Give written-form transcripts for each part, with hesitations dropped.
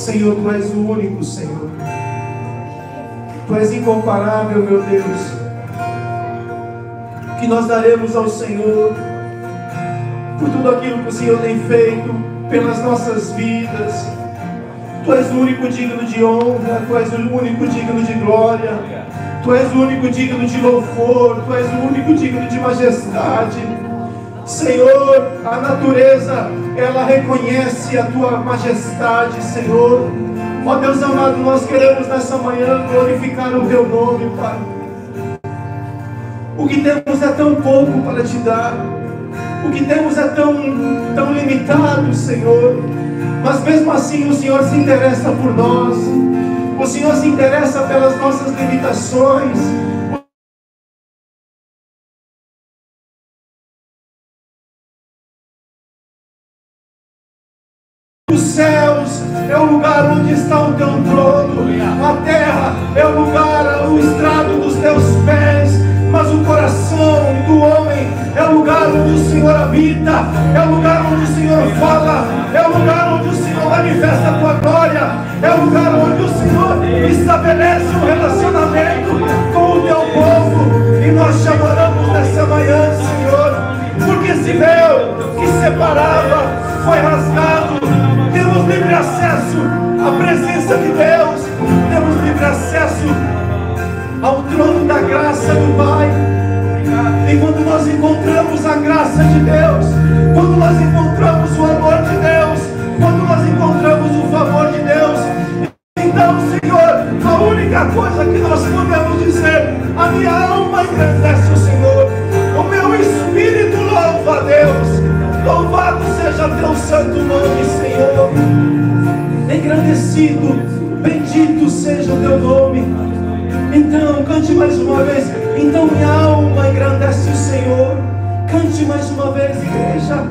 Senhor, Tu és o único, Senhor. Tu és incomparável, meu Deus. Que nós daremos ao Senhor por tudo aquilo que o Senhor tem feito pelas nossas vidas. Tu és o único digno de honra, Tu és o único digno de glória, Tu és o único digno de louvor, Tu és o único digno de majestade. Senhor, a natureza, ela reconhece a Tua majestade, Senhor. Ó Deus amado, nós queremos nessa manhã glorificar o Teu nome, Pai. O que temos é tão pouco para Te dar, o que temos é tão limitado, Senhor. Mas mesmo assim o Senhor se interessa por nós, o Senhor se interessa pelas nossas limitações. Os céus é o lugar onde está o Teu trono, a terra é o lugar, o estrado dos Teus pés, mas o coração do homem é o lugar onde o Senhor habita, é o lugar onde o Senhor fala, é o lugar onde o Senhor manifesta a Tua glória, é o lugar onde o Senhor estabelece um relacionamento com o Teu povo. E nós te adoramos nessa manhã, Senhor, porque esse véu que separava foi rasgado. Temos livre acesso à presença de Deus, temos livre acesso ao trono da graça do Pai. E quando nós encontramos a graça de Deus, quando nós encontramos o amor de Deus, quando nós encontramos o favor de Deus, então, Senhor, a única coisa que nós podemos dizer: a minha alma engrandece o Senhor, o meu espírito louva a Deus. Louvado seja Teu santo nome, Senhor. Engrandecido, bendito seja o Teu nome. Então, cante mais uma vez. Então minha alma engrandece o Senhor. Cante mais uma vez, igreja.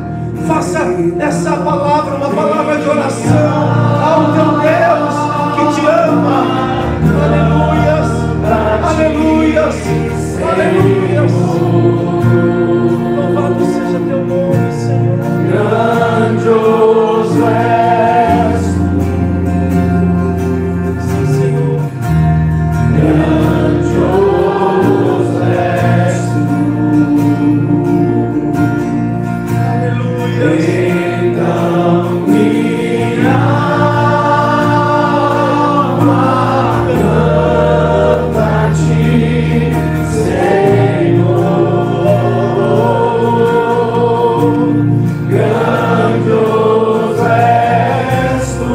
Faça essa palavra uma palavra de oração ao Teu Deus que te ama. Aleluias, aleluias, aleluias. Louvado seja Teu nome, Senhor. Grandioso és Tu. Sim, Senhor. Grandioso és Tu. Aleluia. Então minha alma canta a Ti, Senhor. Grandioso és Tu,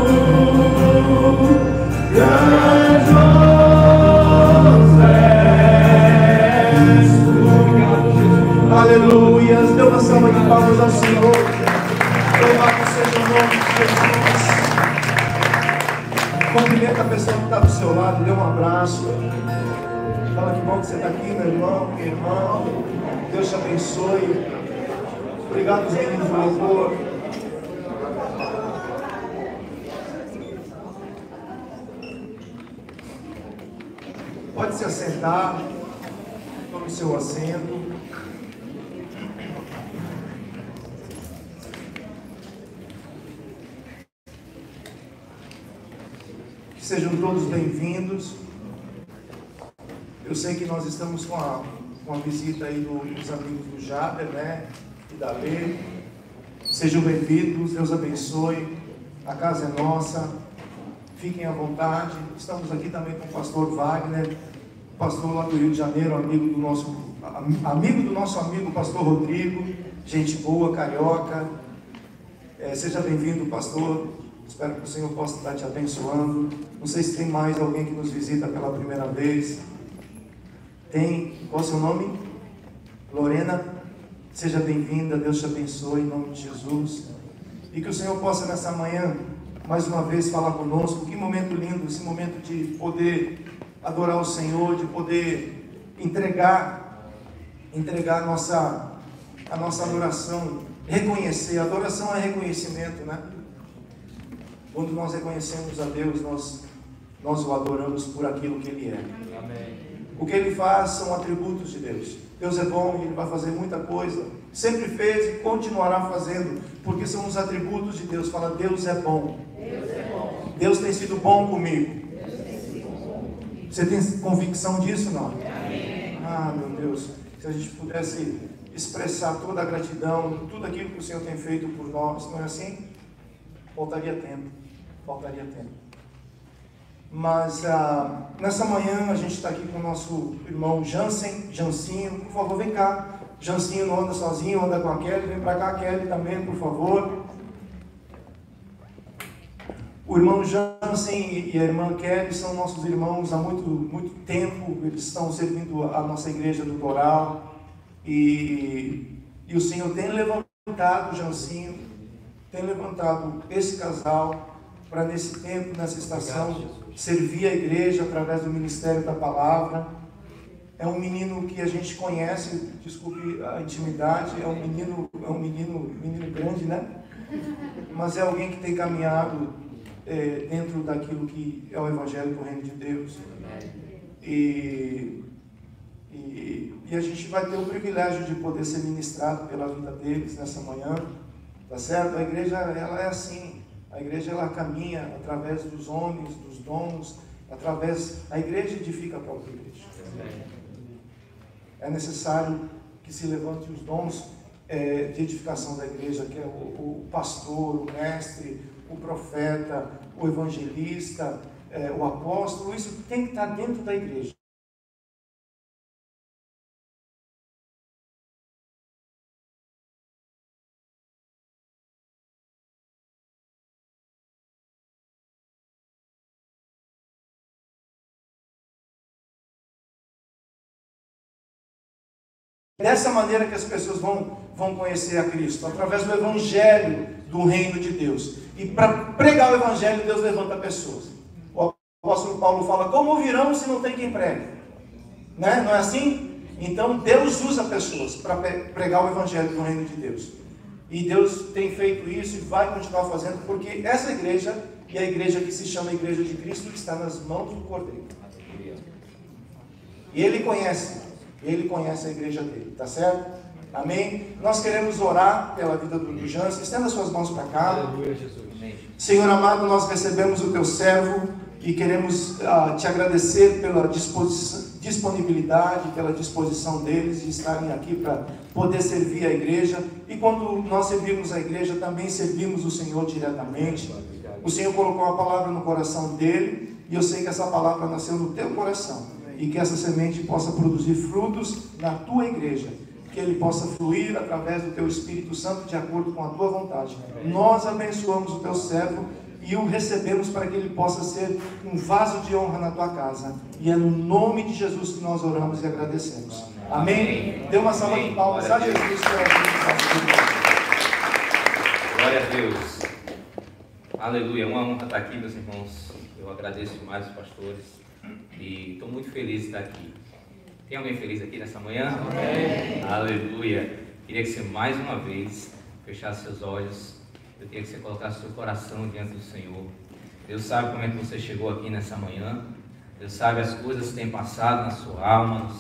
grandioso és Tu. Aleluias. Dê uma salva de palmas ao Senhor. Louvado seja o nome de Jesus. Cumprimenta a pessoa que está do seu lado, dê um abraço. Fala que bom que você está aqui, meu irmão, minha irmã. Deus te abençoe. Obrigado, meninos do louvor. Pode se assentar. Tome seu assento. Que sejam todos bem-vindos. Eu sei que nós estamos com a visita aí dos amigos do Jader, né? E da Lê. Sejam bem-vindos, Deus abençoe. A casa é nossa. Fiquem à vontade. Estamos aqui também com o pastor Wagner, pastor lá do Rio de Janeiro, amigo do nosso amigo, pastor Rodrigo. Gente boa, carioca. Seja bem-vindo, pastor. Espero que o Senhor possa estar te abençoando. Não sei se tem mais alguém que nos visita pela primeira vez. Tem, qual é o seu nome? Lorena, seja bem-vinda, Deus te abençoe em nome de Jesus. E que o Senhor possa nessa manhã, mais uma vez, falar conosco. Que momento lindo, esse momento de poder adorar o Senhor, de poder entregar a nossa adoração, reconhecer. Adoração é reconhecimento, né? Quando nós reconhecemos a Deus, nós o adoramos por aquilo que Ele é. Amém. O que Ele faz são atributos de Deus. Deus é bom e Ele vai fazer muita coisa. Sempre fez e continuará fazendo, porque são os atributos de Deus. Fala, Deus é bom. Deus é bom. Deus tem sido bom comigo. Você tem convicção disso, não? Ah, meu Deus, se a gente pudesse expressar toda a gratidão, tudo aquilo que o Senhor tem feito por nós, não é assim? Faltaria tempo. Mas nessa manhã a gente está aqui com o nosso irmão Jancinho, por favor, vem cá. Jancinho não anda sozinho, anda com a Kelly, vem para cá, Kelly também, por favor. O irmão Jansen e a irmã Kelly são nossos irmãos há muito tempo, eles estão servindo a nossa igreja do Doral, e o Senhor tem levantado o Jancinho, tem levantado esse casal, para nesse tempo, nessa estação, servir a igreja através do ministério da palavra. É um menino que a gente conhece, desculpe a intimidade, é um menino grande, né? Mas é alguém que tem caminhado dentro daquilo que é o Evangelho do Reino de Deus. E a gente vai ter o privilégio de poder ser ministrado pela vida deles nessa manhã, tá certo? A igreja, ela é assim. A igreja, ela caminha através dos homens, dos dons, a igreja edifica a própria igreja. É necessário que se levante os dons de edificação da igreja, que é o pastor, o mestre, o profeta, o evangelista, o apóstolo. Isso tem que estar dentro da igreja. Dessa maneira que as pessoas vão conhecer a Cristo, através do Evangelho do Reino de Deus. E para pregar o Evangelho, Deus levanta pessoas. O apóstolo Paulo fala, como virão se não tem quem pregue? Né? Não é assim? Então Deus usa pessoas para pregar o Evangelho do Reino de Deus. E Deus tem feito isso e vai continuar fazendo, porque essa igreja, e a igreja que se chama Igreja de Cristo, está nas mãos do Cordeiro. E Ele conhece a igreja dele, tá certo? Amém? Nós queremos orar pela vida do Jansen. Estenda suas mãos para cá. Aleluia, Jesus. Senhor amado, nós recebemos o teu servo e queremos te agradecer pela disponibilidade, pela disposição deles de estarem aqui para poder servir a igreja. E quando nós servimos a igreja, também servimos o Senhor diretamente. O Senhor colocou a palavra no coração dele e eu sei que essa palavra nasceu no teu coração. E que essa semente possa produzir frutos na tua igreja, que ele possa fluir através do teu Espírito Santo de acordo com a tua vontade. Nós abençoamos o teu servo e o recebemos para que ele possa ser um vaso de honra na tua casa. E é no nome de Jesus que nós oramos e agradecemos. Amém? Dê uma salva de palmas a Jesus. Glória a Deus. Aleluia. É uma honra estar aqui, meus irmãos. Eu agradeço demais os pastores. E estou muito feliz de estar aqui. Tem alguém feliz aqui nessa manhã? Amém. Aleluia. Queria que você mais uma vez fechasse seus olhos. Eu queria que você colocasse seu coração diante do Senhor. Deus sabe como é que você chegou aqui nessa manhã. Deus sabe as coisas que têm passado na sua alma, no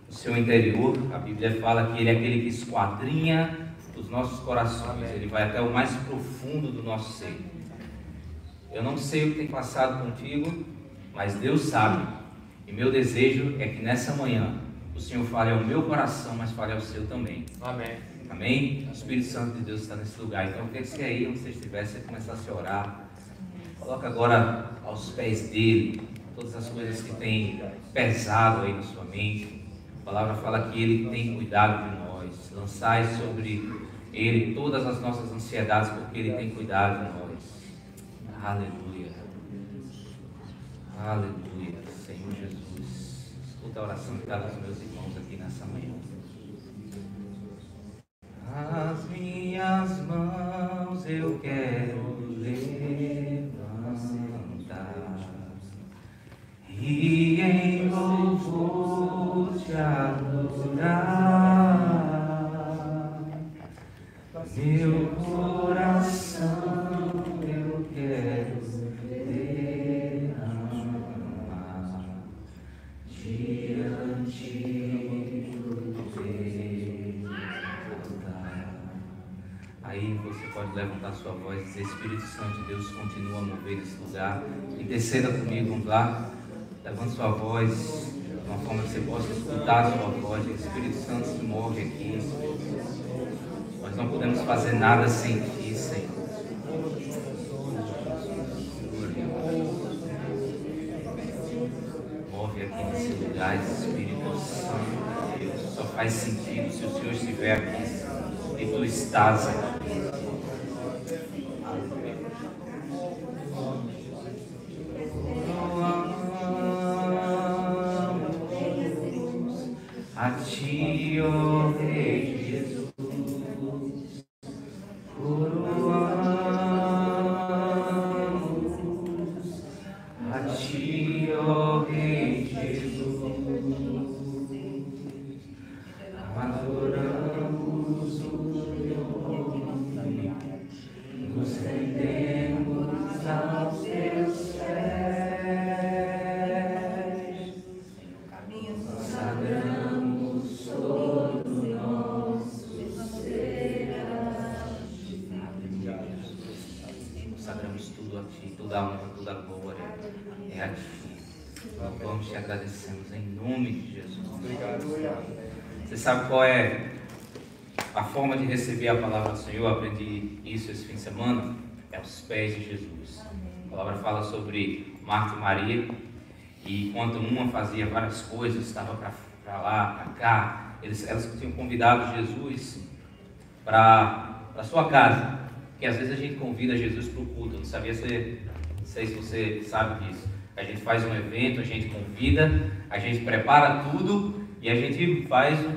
seu interior. A Bíblia fala que Ele é aquele que esquadrinha os nossos corações. Ele vai até o mais profundo do nosso ser. Eu não sei o que tem passado contigo, mas Deus sabe, e meu desejo é que nessa manhã o Senhor fale ao meu coração, mas fale ao seu também. Amém. Amém? O Espírito Santo de Deus está nesse lugar. Então eu queria que você aí, onde você estivesse, você começasse a orar. Coloca agora aos pés dele todas as coisas que têm pesado aí na sua mente. A palavra fala que Ele tem cuidado de nós. Lançai sobre Ele todas as nossas ansiedades, porque Ele tem cuidado de nós. Aleluia. Aleluia, Senhor Jesus. Escuta a oração de cada um dos meus irmãos aqui nessa manhã. As minhas mãos eu quero levantar e em louvor te adorar. Meu coração eu quero diante levantar sua voz e dizer: Espírito Santo de Deus, continua a mover nesse lugar. Interceda comigo, vamos lá. Levante sua voz de uma forma que você possa escutar a sua voz. O Espírito Santo se move aqui. Nós não podemos fazer nada sem Ti, Senhor. Move aqui nesse lugar, Espírito Santo de Deus. Só faz sentido se o Senhor estiver aqui e Tu estás aqui. A Ti, ó Rei Jesus, coroamos. A Ti, ó Rei Jesus, adoramos o Teu nome, nos rendemos aos Teus pés. Consagramos todo o nosso ser a Ti. Consagramos tudo a Ti, toda a honra, toda a glória é a Ti. Vamos Te agradecemos em nome de Jesus. Você sabe qual é a forma de receber a palavra do Senhor? Eu aprendi isso esse fim de semana. É aos pés de Jesus. A palavra fala sobre Marta e Maria. E enquanto uma fazia várias coisas, estava para lá, para cá, elas tinham convidado Jesus para a sua casa. Porque às vezes a gente convida Jesus para o culto. Eu não sei se você sabe disso. A gente faz um evento, a gente convida, a gente prepara tudo e a gente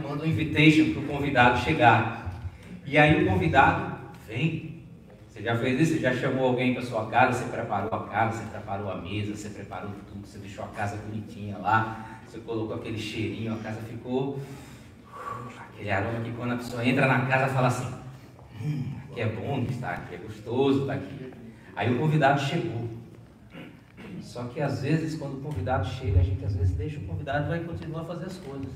manda um invitation para o convidado chegar. E aí o convidado vem. Você já fez isso? Você já chamou alguém para sua casa, você preparou a casa, você preparou a mesa, você preparou tudo, você deixou a casa bonitinha lá, você colocou aquele cheirinho, a casa ficou aquele aroma que quando a pessoa entra na casa fala assim: que é bom estar aqui, é gostoso estar aqui. Aí o convidado chegou. Só que às vezes quando o convidado chega, a gente às vezes deixa o convidado e vai continuar a fazer as coisas.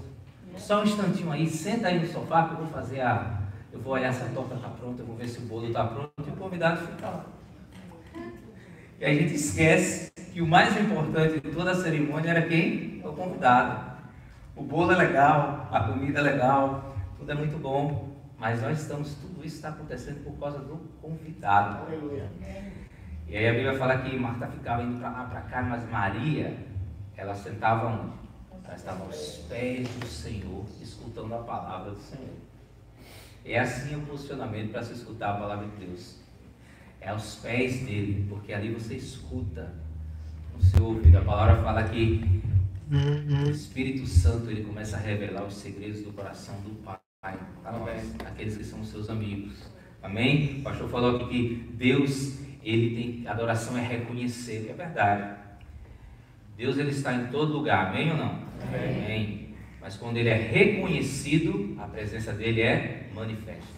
Só um instantinho aí, senta aí no sofá que eu vou olhar se a torta está pronta, eu vou ver se o bolo está pronto, e o convidado fica lá. E a gente esquece que o mais importante de toda a cerimônia era quem? O convidado. O bolo é legal, a comida é legal, tudo é muito bom, mas tudo isso está acontecendo por causa do convidado. Aleluia. E aí a Bíblia fala que Marta ficava indo para lá, para cá, mas Maria, ela sentava onde? Ela estava aos pés do Senhor, escutando a palavra do Senhor. É assim o posicionamento para se escutar a palavra de Deus. É aos pés dele, porque ali você escuta no seu ouvido. A palavra fala que o Espírito Santo ele começa a revelar os segredos do coração do Pai para nós, aqueles que são os seus amigos. Amém? O pastor falou aqui que Deus, adoração é reconhecer, é verdade. Deus ele está em todo lugar, amém ou não? Amém. Mas quando ele é reconhecido, a presença dele é manifesta.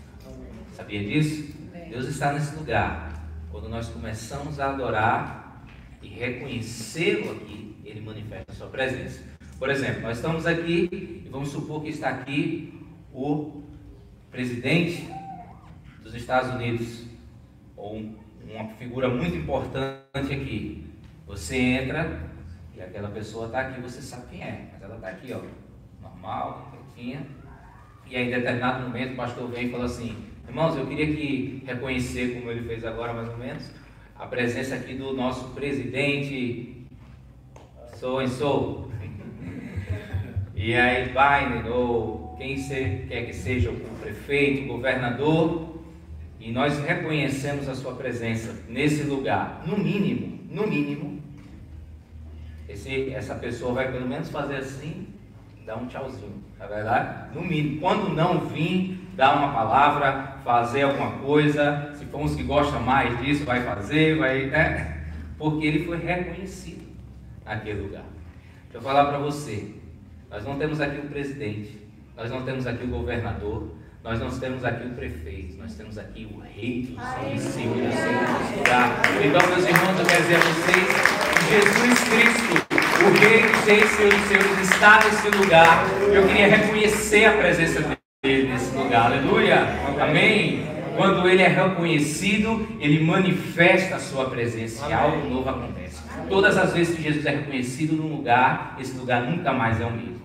Sabia disso? Deus está nesse lugar. Quando nós começamos a adorar e reconhecê-lo aqui, ele manifesta a sua presença. Por exemplo, nós estamos aqui e vamos supor que está aqui o presidente dos Estados Unidos, ou uma figura muito importante aqui. Você entra e aquela pessoa está aqui, você sabe quem é, mas ela está aqui, ó, normal, quietinha. E aí, em determinado momento, o pastor vem e fala assim: irmãos, eu queria reconhecer, como ele fez agora mais ou menos, a presença aqui do nosso presidente so. E aí, Biden, ou quem quer que seja, o prefeito, o governador, e nós reconhecemos a sua presença nesse lugar. No mínimo, essa pessoa vai pelo menos fazer assim, dar um tchauzinho, na verdade? No mínimo, quando não vir, dar uma palavra, fazer alguma coisa, se for uns que gostam mais disso, vai fazer, né? Porque ele foi reconhecido naquele lugar. Deixa eu falar para você, nós não temos aqui o presidente, nós não temos aqui o governador, nós não temos aqui o prefeito, nós temos aqui o rei dos reis, Senhor do nosso lugar. Então, meus irmãos, eu quero dizer a vocês que Jesus Cristo, o Rei dos Reis, Senhor dos Senhores, está nesse lugar. Eu queria reconhecer a presença dele nesse lugar. Aleluia. Amém. Quando ele é reconhecido, ele manifesta a sua presença e algo novo acontece. Todas as vezes que Jesus é reconhecido num lugar, esse lugar nunca mais é o mesmo.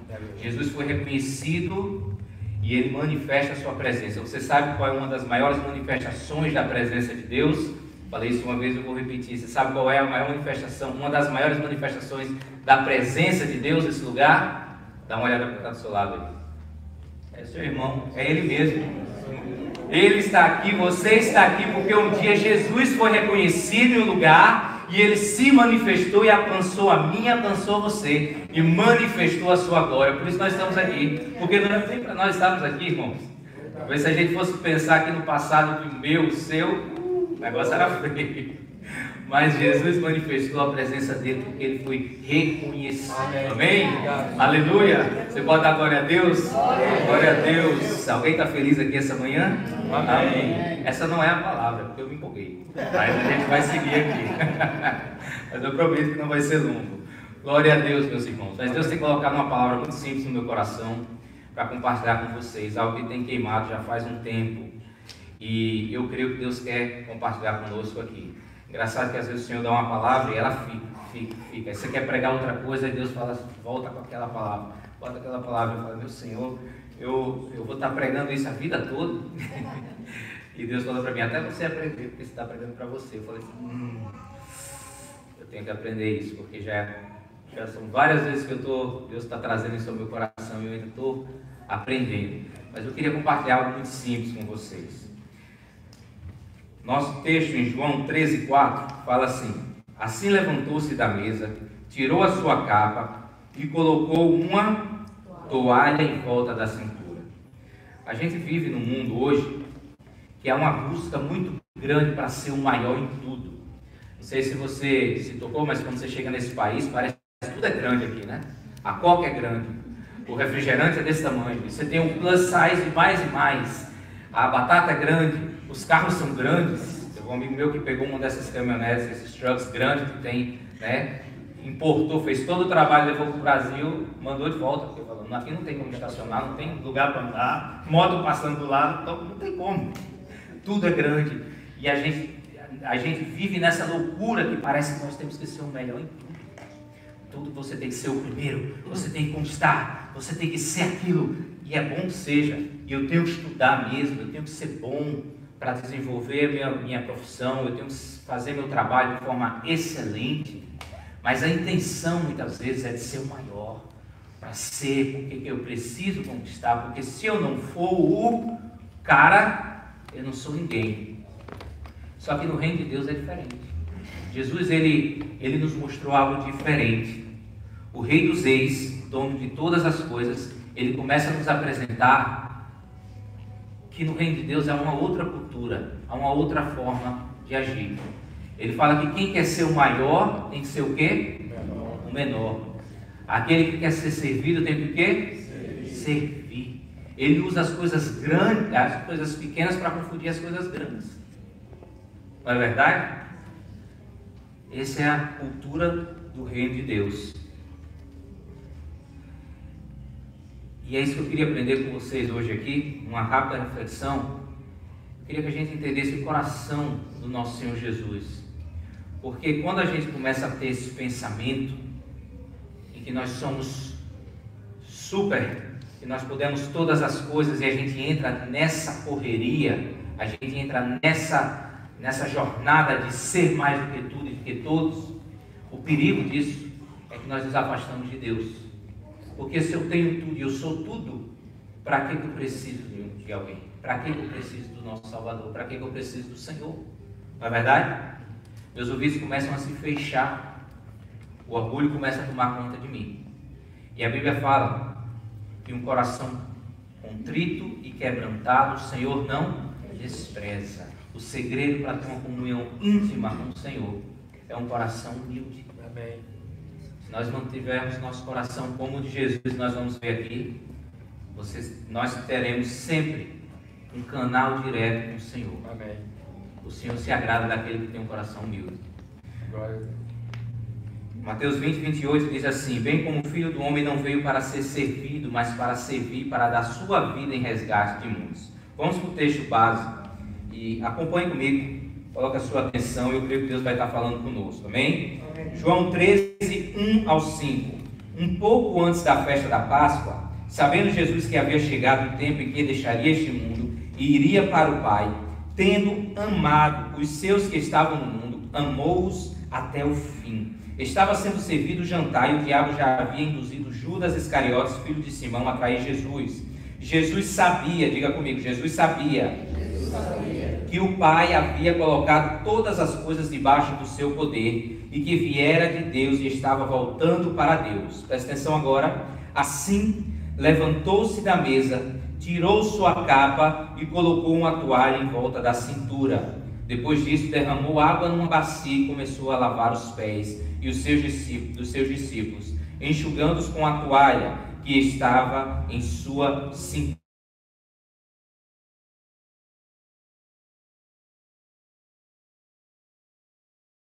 Jesus foi reconhecido e ele manifesta a sua presença. Você sabe qual é uma das maiores manifestações da presença de Deus? Falei isso uma vez, eu vou repetir. Você sabe qual é a maior manifestação, uma das maiores manifestações da presença de Deus nesse lugar? Dá uma olhada para o que está do seu lado aí. É seu irmão, é ele mesmo. Ele está aqui, você está aqui, porque um dia Jesus foi reconhecido em um lugar e ele se manifestou e alcançou a mim, alcançou você e manifestou a sua glória. Por isso nós estamos aqui, porque não é nem para nós estarmos aqui, irmãos. Talvez se a gente fosse pensar aqui no passado, que o meu, o seu, o negócio era feio. Mas Jesus manifestou a presença dele porque ele foi reconhecido. Amém? Aleluia! Você pode dar glória a Deus? Glória a Deus! Alguém está feliz aqui essa manhã? Amém. Essa não é a palavra, porque eu me empolguei. Mas a gente vai seguir aqui. Mas eu prometo que não vai ser longo. Glória a Deus, meus irmãos. Mas Deus tem colocado uma palavra muito simples no meu coração para compartilhar com vocês. Algo que tem queimado já faz um tempo. E eu creio que Deus quer compartilhar conosco aqui. Engraçado que às vezes o Senhor dá uma palavra e ela fica. Aí você quer pregar outra coisa e Deus fala, volta com aquela palavra. Bota aquela palavra e fala, meu Senhor, eu vou estar pregando isso a vida toda. E Deus falou para mim, até você aprender, porque você está pregando para você. Eu falei assim, eu tenho que aprender isso, porque já são várias vezes que Deus está trazendo isso ao meu coração e eu ainda estou aprendendo. Mas eu queria compartilhar algo muito simples com vocês. Nosso texto em João 13,4 fala assim: assim levantou-se da mesa, tirou a sua capa e colocou uma toalha em volta da cintura. A gente vive num mundo hoje que há uma busca muito grande para ser o maior em tudo. Não sei se você se tocou, mas quando você chega nesse país, parece que tudo é grande aqui, né? A coca é grande, o refrigerante é desse tamanho, você tem um plus size de mais e mais, a batata é grande, os carros são grandes. Tem um amigo meu que pegou uma dessas caminhonetes, esses trucks grandes que tem, né? Importou, fez todo o trabalho, levou para o Brasil, mandou de volta, porque falou, aqui não tem como estacionar, não tem lugar para andar, moto passando do lado, então não tem como. Tudo é grande. E a gente vive nessa loucura que parece que nós temos que ser o melhor em tudo. Tudo você tem que ser o primeiro, você tem que conquistar, você tem que ser aquilo. E é bom que seja. E eu tenho que estudar mesmo, eu tenho que ser bom para desenvolver minha profissão, eu tenho que fazer meu trabalho de forma excelente. Mas a intenção muitas vezes é de ser o maior, para ser porque eu preciso conquistar, porque se eu não for o cara, eu não sou ninguém. Só que no reino de Deus é diferente. Jesus ele nos mostrou algo diferente. O Rei dos Reis, dono de todas as coisas, ele começa a nos apresentar que no reino de Deus há uma outra cultura, há uma outra forma de agir. Ele fala que quem quer ser o maior tem que ser o quê? O menor. Aquele que quer ser servido tem que o quê? Servir. Ele usa as coisas grandes, as coisas pequenas para confundir as coisas grandes. Não é verdade? Essa é a cultura do reino de Deus. E é isso que eu queria aprender com vocês hoje aqui, uma rápida reflexão. Eu queria que a gente entendesse o coração do nosso Senhor Jesus. Porque quando a gente começa a ter esse pensamento, em que nós somos super, que nós podemos todas as coisas e a gente entra nessa correria, a gente entra nessa jornada de ser mais do que tudo e do que todos, o perigo disso é que nós nos afastamos de Deus. Porque se eu tenho tudo e eu sou tudo, para que eu preciso de alguém? Para que eu preciso do nosso Salvador? Para que eu preciso do Senhor? Não é verdade? Meus ouvidos começam a se fechar, o orgulho começa a tomar conta de mim. E a Bíblia fala que um coração contrito e quebrantado, o Senhor não despreza. O segredo para ter uma comunhão íntima com o Senhor é um coração humilde. Amém. Se nós não tivermos nosso coração como o de Jesus, nós vamos ver aqui, nós teremos sempre um canal direto com o Senhor. Amém. O Senhor se agrada daquele que tem um coração humilde. Glória. Mateus 20, 28 diz assim: bem como o Filho do Homem não veio para ser servido, mas para servir, para dar sua vida em resgate de muitos. Vamos para o texto base, e acompanhe comigo, coloque a sua atenção, eu creio que Deus vai estar falando conosco, amém? João 13, 1 ao 5. Um pouco antes da festa da Páscoa, sabendo Jesus que havia chegado o tempo em que deixaria este mundo e iria para o Pai, tendo amado os seus que estavam no mundo, amou-os até o fim. Estava sendo servido o jantar e o diabo já havia induzido Judas Iscariotes, filho de Simão, a trair Jesus. Jesus sabia, diga comigo, Jesus sabia que o Pai havia colocado todas as coisas debaixo do seu poder e que viera de Deus e estava voltando para Deus. Presta atenção agora. Assim, levantou-se da mesa, tirou sua capa e colocou uma toalha em volta da cintura. Depois disso, derramou água numa bacia e começou a lavar os pés e os seus discípulos, enxugando-os com a toalha que estava em sua cintura.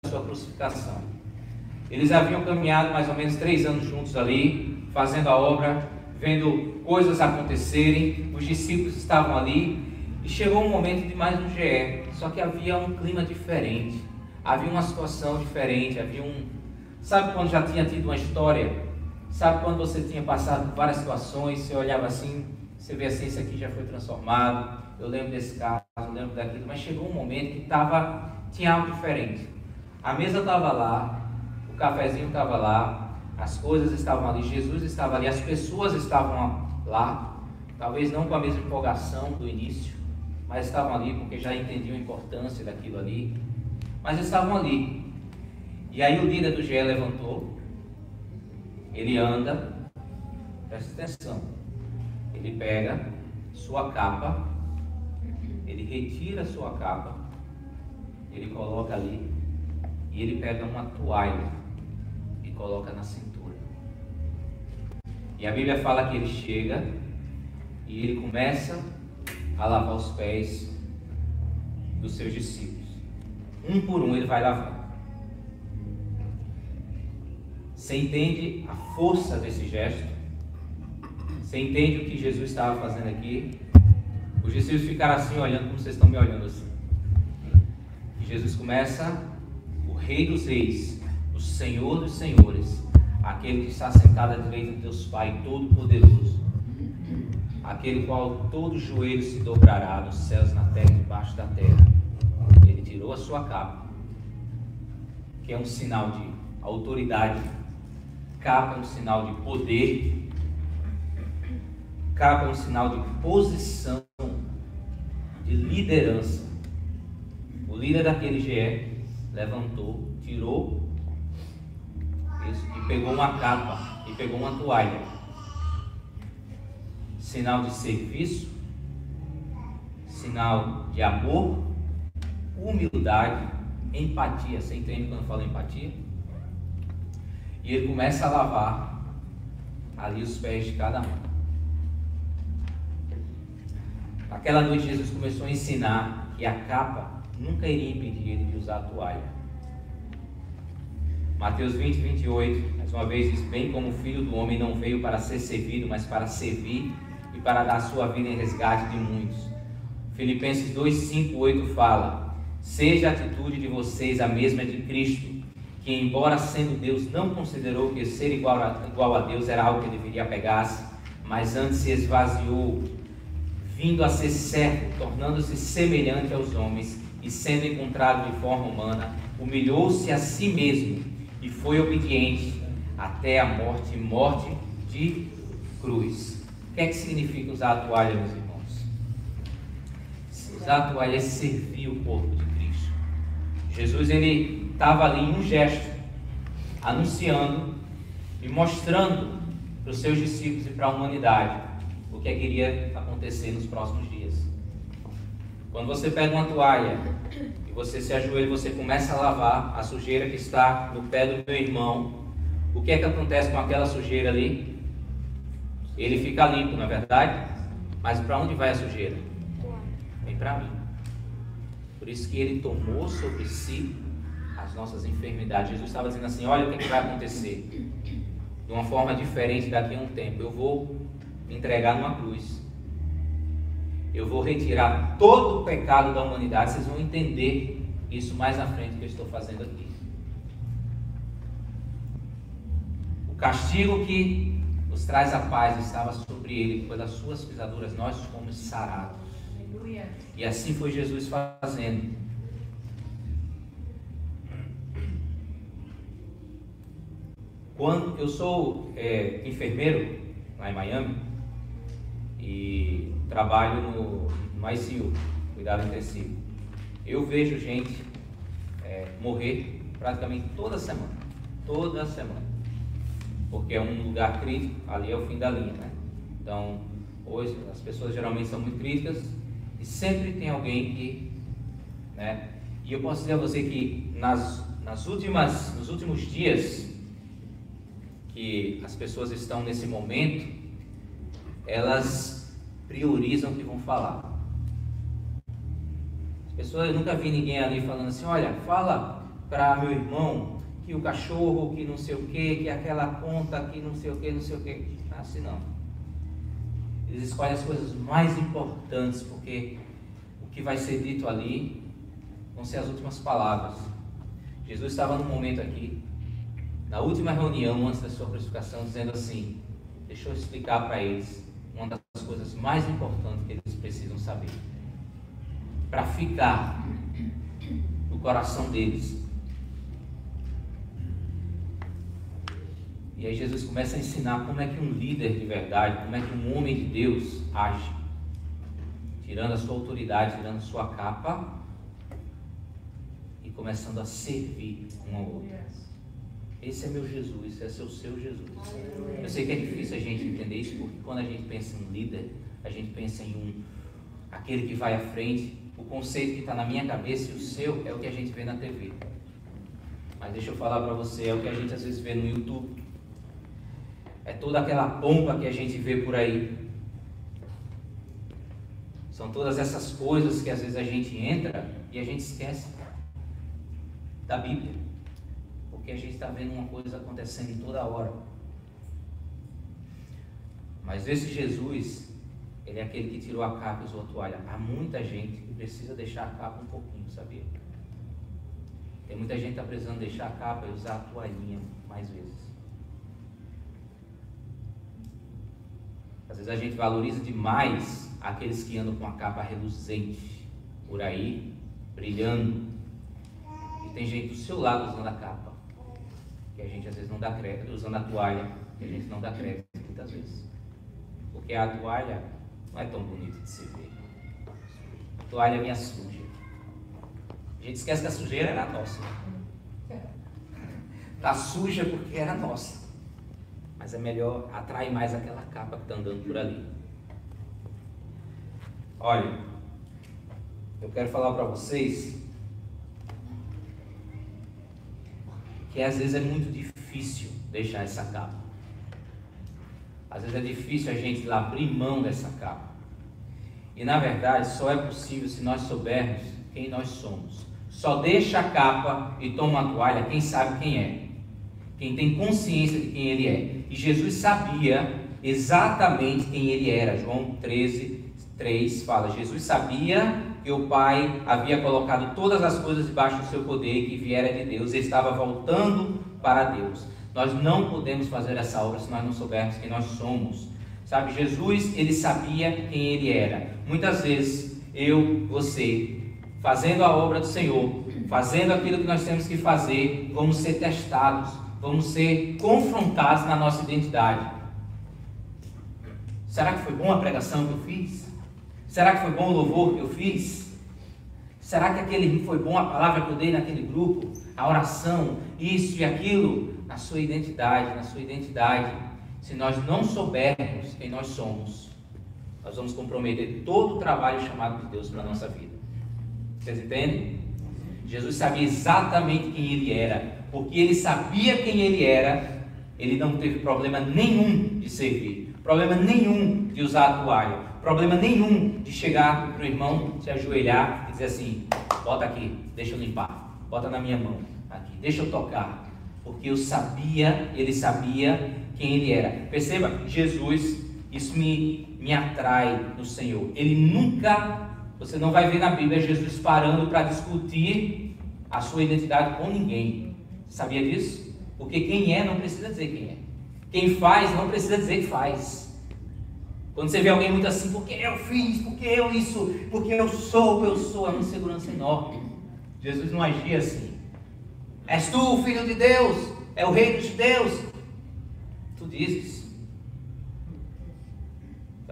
Sua crucificação. Eles haviam caminhado mais ou menos 3 anos juntos ali, fazendo a obra, vendo coisas acontecerem. Os discípulos estavam ali e chegou um momento de mais um GE, só que havia um clima diferente, havia uma situação diferente, sabe quando já tinha tido uma história? Sabe quando você tinha passado por várias situações, você olhava assim, você vê assim, isso aqui já foi transformado, eu lembro desse caso, eu lembro daquilo, mas chegou um momento que tinha algo diferente. A mesa estava lá, o cafezinho estava lá, as coisas estavam ali, Jesus estava ali, as pessoas estavam lá, talvez não com a mesma empolgação do início, mas estavam ali porque já entendiam a importância daquilo ali, mas estavam ali. E aí o líder do GE levantou, ele anda, presta atenção, ele pega sua capa, ele retira sua capa, ele coloca ali, e ele pega uma toalha e coloca na cintura. E a Bíblia fala que ele chega e ele começa a lavar os pés dos seus discípulos. Um por um ele vai lavando. Você entende a força desse gesto? Você entende o que Jesus estava fazendo aqui? Os discípulos ficaram assim olhando, como vocês estão me olhando assim. E Jesus começa: o Rei dos Reis, o Senhor dos Senhores, aquele que está sentado à direita de Deus Pai Todo-Poderoso, aquele qual todo joelho se dobrará nos céus, na terra e debaixo da terra. Ele tirou a sua capa, que é um sinal de autoridade. Capa é um sinal de poder. Capa é um sinal de posição, de liderança. O líder daquele GE levantou, tirou isso, e pegou uma capa e pegou uma toalha. Sinal de serviço, sinal de amor, humildade, empatia. Você entende quando eu falo empatia? E ele começa a lavar ali os pés de cada um. Aquela noite Jesus começou a ensinar que a capa nunca iria impedir ele de usar a toalha. Mateus 20, 28, mais uma vez diz: bem como o Filho do Homem não veio para ser servido, mas para servir e para dar sua vida em resgate de muitos. Filipenses 2, 5, 8 fala: seja a atitude de vocês a mesma de Cristo, que embora sendo Deus não considerou que ser igual a Deus era algo que deveria apegar-se, mas antes se esvaziou, vindo a ser servo, tornando-se semelhante aos homens, e sendo encontrado de forma humana, humilhou-se a si mesmo e foi obediente até a morte, morte de cruz. O que é que significa usar a toalha, meus irmãos? Usar a toalha é servir o corpo de Cristo. Jesus, ele estava ali em um gesto, anunciando e mostrando para os seus discípulos e para a humanidade o que iria acontecer nos próximos dias. Quando você pega uma toalha e você se ajoelha e você começa a lavar a sujeira que está no pé do meu irmão, o que acontece com aquela sujeira ali? Ele fica limpo, não é verdade? Mas para onde vai a sujeira? Vem para mim. Por isso que ele tomou sobre si as nossas enfermidades. Jesus estava dizendo assim: olha o que vai acontecer de uma forma diferente daqui a um tempo. Eu vou me entregar numa cruz. eu vou retirar todo o pecado da humanidade. Vocês vão entender isso mais na frente que eu estou fazendo aqui. O castigo que nos traz a paz estava sobre ele, pelas suas pisaduras nós fomos sarados. Aleluia. E assim foi Jesus fazendo. Quando eu sou enfermeiro lá em Miami e trabalho no ICU, cuidado intensivo, eu vejo gente morrer praticamente toda semana, porque é um lugar crítico, ali é o fim da linha, né? Então, hoje as pessoas geralmente são muito críticas e sempre tem alguém que, né? E eu posso dizer a você que nos últimos dias que as pessoas estão nesse momento, elas priorizam o que vão falar. As pessoas, eu nunca vi ninguém ali falando assim: olha, fala para meu irmão que o cachorro, que não sei o que aquela conta, que não sei o que, assim não. Eles escolhem as coisas mais importantes, porque o que vai ser dito ali vão ser as últimas palavras. Jesus estava num momento aqui, na última reunião antes da sua crucificação, dizendo assim: deixa eu explicar para eles uma das coisas mais importantes que eles precisam saber, para ficar no coração deles. E aí Jesus começa a ensinar como é que um líder de verdade, como é que um homem de Deus age, tirando a sua autoridade, tirando a sua capa e começando a servir um ao outro. Esse é meu Jesus, esse é o seu Jesus. Eu sei que é difícil a gente entender isso, porque quando a gente pensa em um líder, a gente pensa em aquele que vai à frente. O conceito que está na minha cabeça e o seu é o que a gente vê na TV. Mas deixa eu falar para você, é o que a gente às vezes vê no YouTube. É toda aquela pompa que a gente vê por aí. São todas essas coisas que às vezes a gente entra e a gente esquece da Bíblia. Porque a gente está vendo uma coisa acontecendo toda hora. Mas esse Jesus, ele é aquele que tirou a capa e usou a toalha. Há muita gente que precisa deixar a capa um pouquinho, sabia? Tem muita gente que está precisando deixar a capa e usar a toalhinha mais vezes. Às vezes a gente valoriza demais aqueles que andam com a capa reluzente por aí, brilhando. E tem gente do seu lado usando a capa, que a gente às vezes não dá crédito, usando a toalha, que a gente não dá crédito muitas vezes. Porque a toalha não é tão bonita de se ver. A toalha é minha suja. A gente esquece que a sujeira era nossa. Está suja porque era nossa. Mas é melhor, atrai mais aquela capa que está andando por ali. Olha, eu quero falar para vocês que às vezes é muito difícil deixar essa capa. Às vezes é difícil a gente abrir mão dessa capa. E na verdade só é possível se nós soubermos quem nós somos. Só deixa a capa e toma a toalha quem sabe quem é. Quem tem consciência de quem ele é. E Jesus sabia exatamente quem ele era. João 13:3 fala: Jesus sabia que o Pai havia colocado todas as coisas debaixo do seu poder e que viera de Deus. Ele estava voltando para Deus. Nós não podemos fazer essa obra se nós não soubermos quem nós somos. Sabe, Jesus, ele sabia quem ele era. Muitas vezes, você, fazendo a obra do Senhor, fazendo aquilo que nós temos que fazer, vamos ser testados, vamos ser confrontados na nossa identidade. Será que foi bom a pregação que eu fiz? Será que foi bom o louvor que eu fiz? Será que foi bom a palavra que eu dei naquele grupo? A oração, isso e aquilo? Na sua identidade, se nós não soubermos quem nós somos, nós vamos comprometer todo o trabalho chamado de Deus para a nossa vida. Vocês entendem? Jesus sabia exatamente quem ele era. Porque ele sabia quem ele era, ele não teve problema nenhum de servir, problema nenhum de usar a toalha, problema nenhum de chegar para o irmão, se ajoelhar e dizer assim: bota aqui, deixa eu limpar, bota na minha mão, aqui, deixa eu tocar. Porque ele sabia quem ele era. Perceba, Jesus Isso me atrai no Senhor. Ele nunca, você não vai ver na Bíblia Jesus parando para discutir a sua identidade com ninguém. Sabia disso? Porque quem é não precisa dizer quem é. Quem faz não precisa dizer que faz. Quando você vê alguém muito assim, porque eu fiz, porque eu isso, porque eu sou, é uma insegurança enorme. Jesus não agia assim. És tu o Filho de Deus, é o Rei dos Judeus. Tu dizes.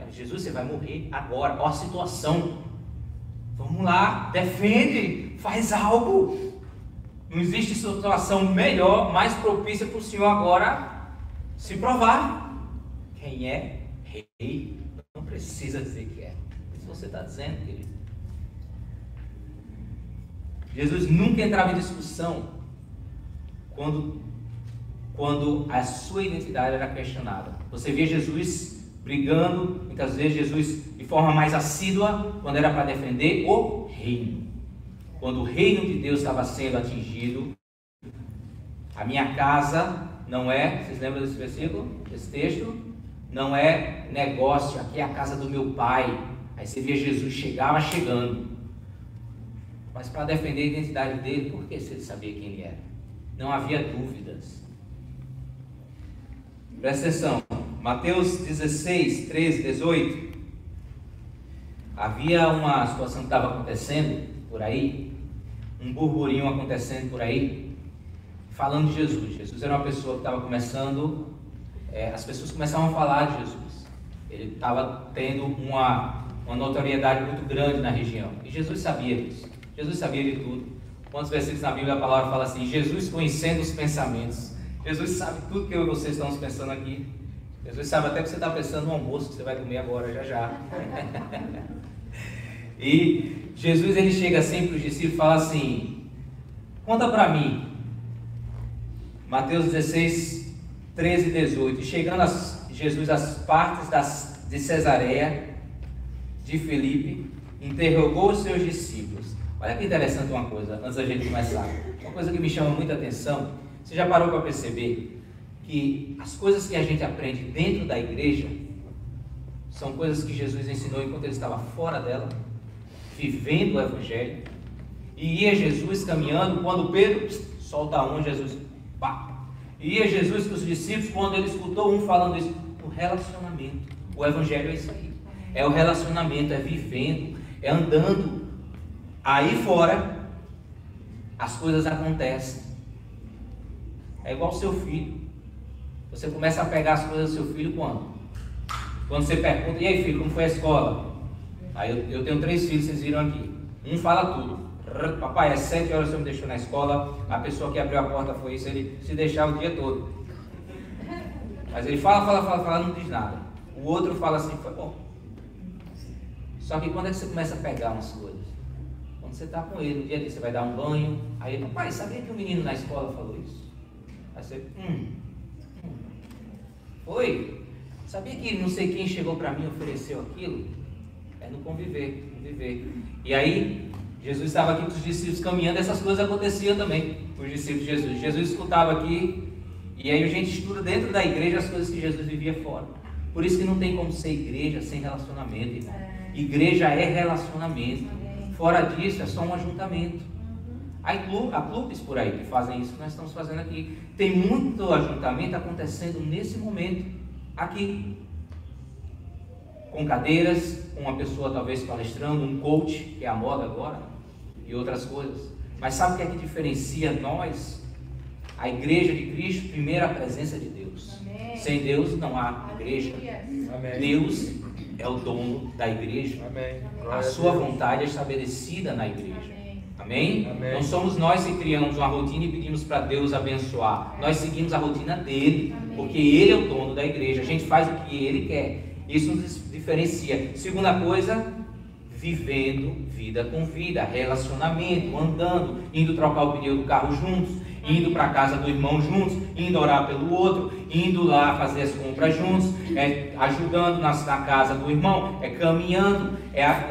Jesus, você vai morrer agora, olha a situação. Vamos lá, defende, faz algo. Não existe situação melhor, mais propícia para o Senhor agora se provar. Quem é rei não precisa dizer que é. Isso você está dizendo, querido. Jesus nunca entrava em discussão quando a sua identidade era questionada. Você via Jesus brigando, muitas vezes Jesus de forma mais assídua, quando era para defender o reino. Quando o reino de Deus estava sendo atingido, a minha casa não é, vocês lembram desse versículo, desse texto? Não é negócio, aqui é a casa do meu pai. Aí você via Jesus chegando. Mas para defender a identidade dele, por que se ele sabia quem ele era? Não havia dúvidas. Presta atenção, Mateus 16, 13, 18. Havia uma situação que estava acontecendo por aí, um burburinho acontecendo por aí, falando de Jesus. Jesus era uma pessoa que estava começando, as pessoas começavam a falar de Jesus. Ele estava tendo uma notoriedade muito grande na região. E Jesus sabia disso. Jesus sabia de tudo. Quantos versículos na Bíblia a palavra fala assim: Jesus conhecendo os pensamentos. Jesus sabe tudo que eu e vocês estamos pensando aqui. Jesus sabe até que você está pensando no almoço que você vai comer agora, já. E Jesus, ele chega sempre para os discípulos e fala assim: conta para mim. Mateus 16, 13 e 18. Chegando Jesus às partes de Cesareia de Filipe, interrogou os seus discípulos. Olha que interessante uma coisa, antes da gente começar. Uma coisa que me chama muita atenção. Você já parou para perceber que as coisas que a gente aprende dentro da igreja são coisas que Jesus ensinou enquanto ele estava fora dela, vivendo o Evangelho? E ia Jesus caminhando, quando Pedro solta um, Jesus, pá! E ia Jesus com os discípulos, quando ele escutou um falando isso, o relacionamento. O Evangelho é isso aí. É o relacionamento, é vivendo, é andando. Aí fora, as coisas acontecem. É igual seu filho. Você começa a pegar as coisas do seu filho quando? Quando você pergunta: e aí, filho, como foi a escola? Aí eu tenho 3 filhos, vocês viram aqui. Um fala tudo. Papai, às 7 horas você me deixou na escola, a pessoa que abriu a porta foi isso, ele se deixava o dia todo. Mas ele fala, não diz nada. O outro fala assim: foi bom. Só que quando é que você começa a pegar umas coisas? Quando você está com ele, no dia a dia você vai dar um banho, aí ele: papai, sabia que o menino na escola falou isso? Aí você: foi? Sabia que não sei quem chegou para mim e ofereceu aquilo? É no conviver. E aí, Jesus estava aqui com os discípulos caminhando, essas coisas aconteciam também com os discípulos de Jesus. Jesus escutava aqui, e aí a gente estuda dentro da igreja as coisas que Jesus vivia fora. Por isso que não tem como ser igreja sem relacionamento, irmão. Igreja é relacionamento. Fora disso, é só um ajuntamento. Há clubes por aí que fazem isso que nós estamos fazendo aqui. Tem muito ajuntamento acontecendo nesse momento, aqui. Com cadeiras, com uma pessoa talvez palestrando, um coach, que é a moda agora, e outras coisas. Mas sabe o que é que diferencia nós, a igreja de Cristo? Primeiro, a presença de Deus. Amém. Sem Deus não há igreja. Amém. Deus é o dono da igreja. Amém. A sua vontade é estabelecida na igreja. Amém? Amém? Não somos nós que criamos uma rotina e pedimos para Deus abençoar. Nós seguimos a rotina dele. Amém. Porque ele é o dono da igreja. A gente faz o que ele quer. Isso nos diferencia. Segunda coisa, vivendo vida com vida, relacionamento, andando, indo trocar o pneu do carro juntos, indo para a casa do irmão juntos, indo orar pelo outro, indo lá fazer as compras juntos, ajudando na casa do irmão, caminhando,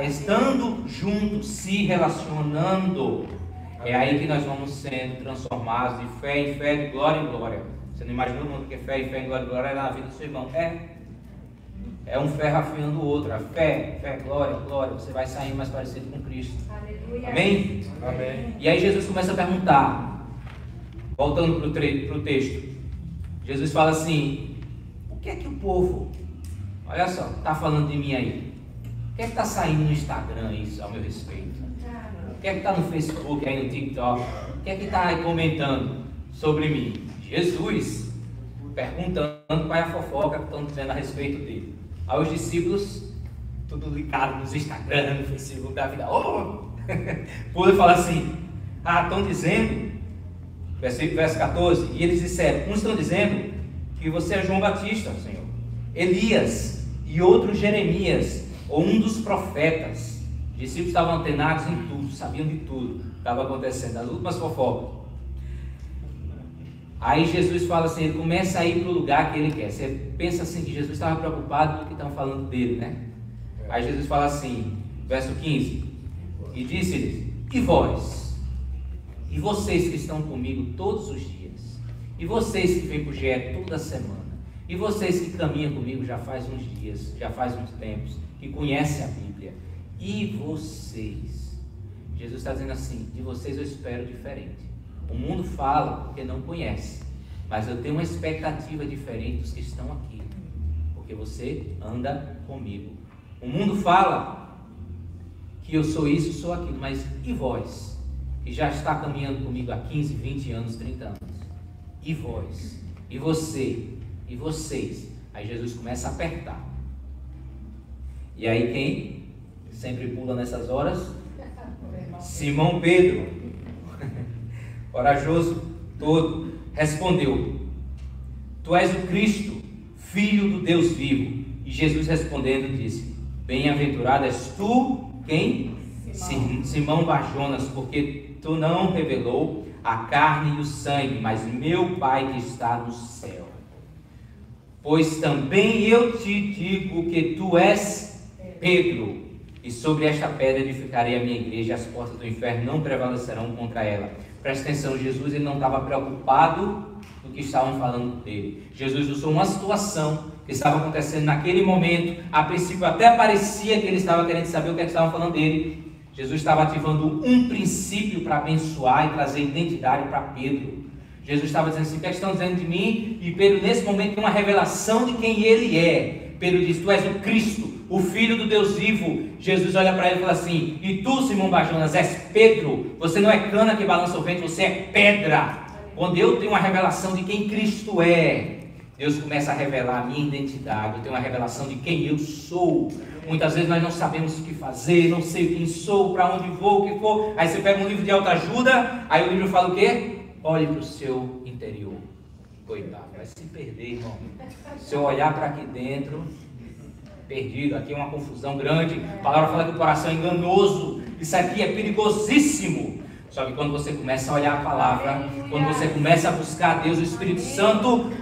estando juntos, se relacionando. É aí que nós vamos sendo transformados de fé em fé, de glória em glória. Você não imaginou o que é fé em fé, de glória em glória na vida do seu irmão? É um ferro afiando o outro. A fé, glória, glória. Você vai sair mais parecido com Cristo. Aleluia. Amém? Amém. E aí Jesus começa a perguntar, voltando para o texto. Jesus fala assim: o que é que o povo, olha só, está falando de mim aí? O que é que está saindo no Instagram isso ao meu respeito? O que é que está no Facebook, aí no TikTok? O que é que está aí comentando sobre mim? Jesus perguntando qual é a fofoca que estão dizendo a respeito dele. Aí os discípulos, tudo ligado nos Instagram, no Facebook da vida, pula e fala assim: estão dizendo, verso 14, e eles disseram, uns estão dizendo que você é João Batista, Senhor, Elias e outro Jeremias, ou um dos profetas. Os discípulos estavam antenados em tudo, sabiam de tudo que estava acontecendo, as últimas fofocas. Aí Jesus fala assim, ele começa a ir para o lugar que ele quer. Você pensa assim que Jesus estava preocupado com o que estão falando dele, né? Aí Jesus fala assim, verso 15, e disse-lhes: e vós? E vocês que estão comigo todos os dias? E vocês que vêm para o GE toda semana? E vocês que caminham comigo já faz uns dias, já faz uns tempos, que conhecem a Bíblia? E vocês? Jesus está dizendo assim, de vocês eu espero diferente. O mundo fala porque não conhece, mas eu tenho uma expectativa diferente dos que estão aqui, porque você anda comigo. O mundo fala que eu sou isso, sou aquilo, mas e vós, que já está caminhando comigo há 15, 20 anos, 30 anos? E vós? E você? E vocês? Aí Jesus começa a apertar. E aí quem sempre pula nessas horas? Simão Pedro, corajoso todo, respondeu: tu és o Cristo, Filho do Deus digo. E Jesus respondendo disse: bem-aventurado és tu, quem? Simão Barjonas, porque tu não revelou a carne e o sangue, mas meu Pai que está no céu. Pois também eu te digo que tu és Pedro, e sobre esta pedra edificarei a minha igreja, e as portas do inferno não prevalecerão contra ela. Presta atenção, Jesus ele não estava preocupado no que estavam falando dele. Jesus usou uma situação que estava acontecendo naquele momento. A princípio até parecia que ele estava querendo saber o que estavam falando dele. Jesus estava ativando um princípio para abençoar e trazer identidade para Pedro. Jesus estava dizendo assim: o que estão dizendo de mim? E Pedro nesse momento tem uma revelação de quem ele é. Pedro diz: tu és o Cristo, o Filho do Deus vivo. Jesus olha para ele e fala assim: e tu, Simão Barjonas, és Pedro. Você não é cana que balança o vento, você é pedra. Quando eu tenho uma revelação de quem Cristo é, Deus começa a revelar a minha identidade. Eu tenho uma revelação de quem eu sou. Muitas vezes nós não sabemos o que fazer, não sei quem sou, para onde vou, o que for. Aí você pega um livro de autoajuda, aí o livro fala o quê? Olhe para o seu interior. Coitado, vai se perder, irmão. Se eu olhar para aqui dentro, perdido, aqui é uma confusão grande. A palavra fala que o coração é enganoso. Isso aqui é perigosíssimo. Só que quando você começa a olhar a palavra, quando você começa a buscar a Deus, o Espírito Santo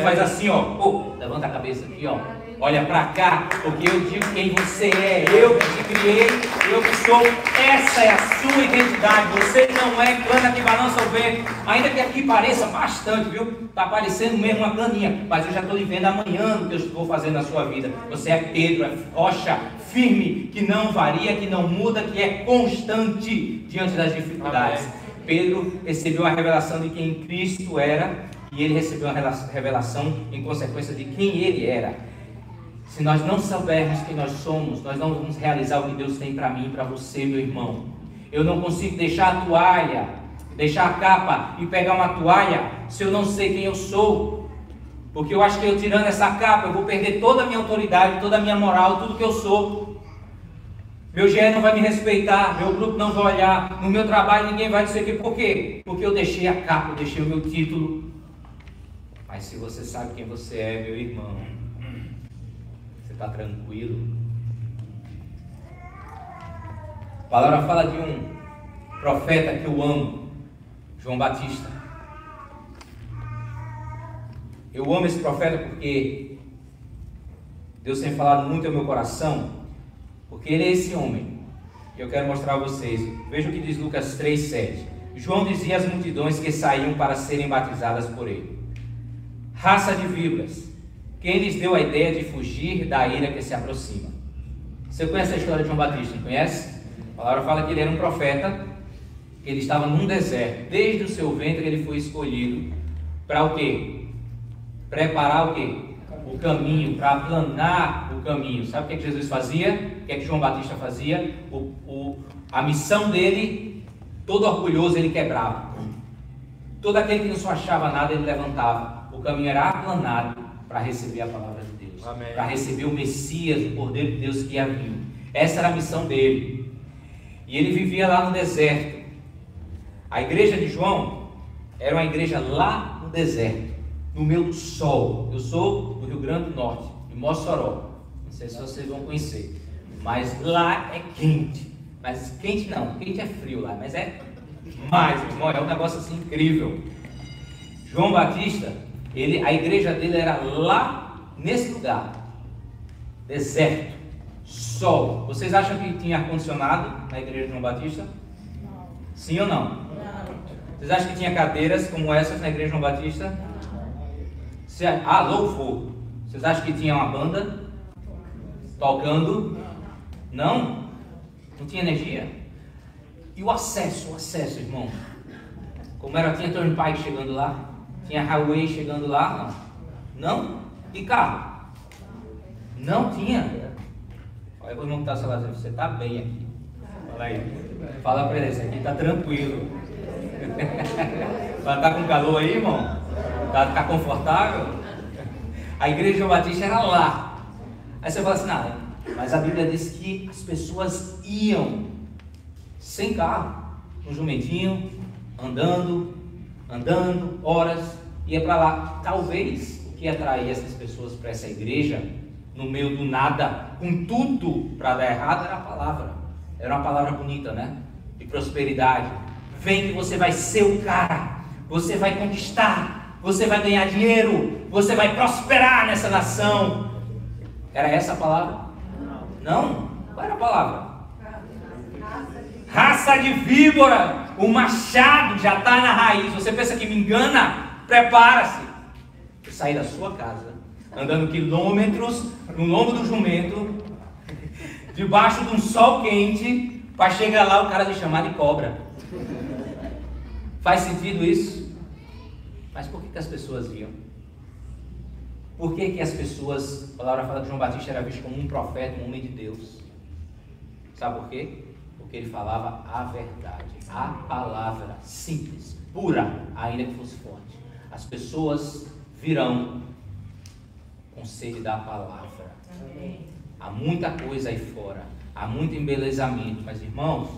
faz assim, ó, levanta a cabeça aqui, ó, olha para cá, porque eu digo quem você é, eu que te criei, eu que sou, essa é a sua identidade. Você não é cana que balança o vento, ainda que aqui pareça bastante, viu? Está parecendo mesmo uma caninha, mas eu já estou lhe vendo amanhã no que eu vou fazer na sua vida. Você é Pedro, é rocha firme, que não varia, que não muda, que é constante diante das dificuldades. Amém. Pedro recebeu a revelação de quem Cristo era, e ele recebeu a revelação em consequência de quem ele era. Se nós não soubermos quem nós somos, nós não vamos realizar o que Deus tem para mim e para você, meu irmão. Eu não consigo deixar a toalha, deixar a capa e pegar uma toalha se eu não sei quem eu sou. Porque eu acho que eu tirando essa capa, eu vou perder toda a minha autoridade, toda a minha moral, tudo que eu sou. Meu GE não vai me respeitar, meu grupo não vai olhar, no meu trabalho ninguém vai dizer que. Por quê? Porque eu deixei a capa, eu deixei o meu título. Mas se você sabe quem você é, meu irmão, você está tranquilo. A palavra fala de um profeta que eu amo, João Batista. Eu amo esse profeta porque Deus tem falado muito ao meu coração, porque ele é esse homem. E eu quero mostrar a vocês. Veja o que diz Lucas 3:7. João dizia às multidões que saíam para serem batizadas por ele: raça de víboras, quem lhes deu a ideia de fugir da ira que se aproxima. Você conhece a história de João Batista, não conhece? A palavra fala que ele era um profeta, que ele estava num deserto. Desde o seu ventre ele foi escolhido para o quê? Preparar o quê? O caminho, para aplanar o caminho. Sabe o que é que Jesus fazia? O que é que João Batista fazia? A missão dele, todo orgulhoso, ele quebrava. Todo aquele que não só achava nada, ele levantava. O caminho era aplanado para receber a palavra de Deus, para receber o Messias, o Cordeiro de Deus que ia vir. Essa era a missão dele. E ele vivia lá no deserto. A igreja de João era uma igreja lá no deserto, no meio do sol. Eu sou do Rio Grande do Norte, de Mossoró. Não sei se vocês vão conhecer, mas lá é quente. Mas quente não, quente é frio lá, mas é mais, irmão, é um negócio assim incrível. João Batista, a igreja dele era lá nesse lugar, deserto, sol. Vocês acham que tinha ar-condicionado na igreja de João Batista? Não. Sim ou não? Não. Vocês acham que tinha cadeiras como essas na igreja de João Batista? Louvor. Vocês acham que tinha uma banda tocando? Não? Não tinha energia? E o acesso, irmão? Como era, tinha Turnpike chegando lá? Tinha Highway chegando lá? Não? E carro? Não tinha. Olha o irmão que está falando, você está bem aqui. Fala aí. Fala para ele, esse aqui está tranquilo. Está com calor aí, irmão? Está confortável? A igreja de João Batista era lá. Aí você fala assim, nada. Mas a Bíblia diz que as pessoas iam sem carro, um jumentinho, andando, horas, ia para lá. Talvez o que atraía essas pessoas para essa igreja, no meio do nada, com tudo para dar errado, era a palavra. Era uma palavra bonita, né? De prosperidade. Vem que você vai ser o cara, você vai conquistar, você vai ganhar dinheiro, você vai prosperar nessa nação. Era essa a palavra? Não? Qual era a palavra? Raça de víbora, o machado já está na raiz. Você pensa que me engana? Prepara-se. Eu saí da sua casa, andando quilômetros no lombo do jumento, debaixo de um sol quente, para chegar lá o cara lhe chamar de cobra. Faz sentido isso? Mas por que as pessoas iam? Por que as pessoas, a palavra fala que João Batista era visto como um profeta, um homem de Deus? Sabe por quê? Porque ele falava a verdade, a palavra simples, pura, ainda que fosse forte. As pessoas virão com sede da palavra. Há muita coisa aí fora, há muito embelezamento, mas irmãos,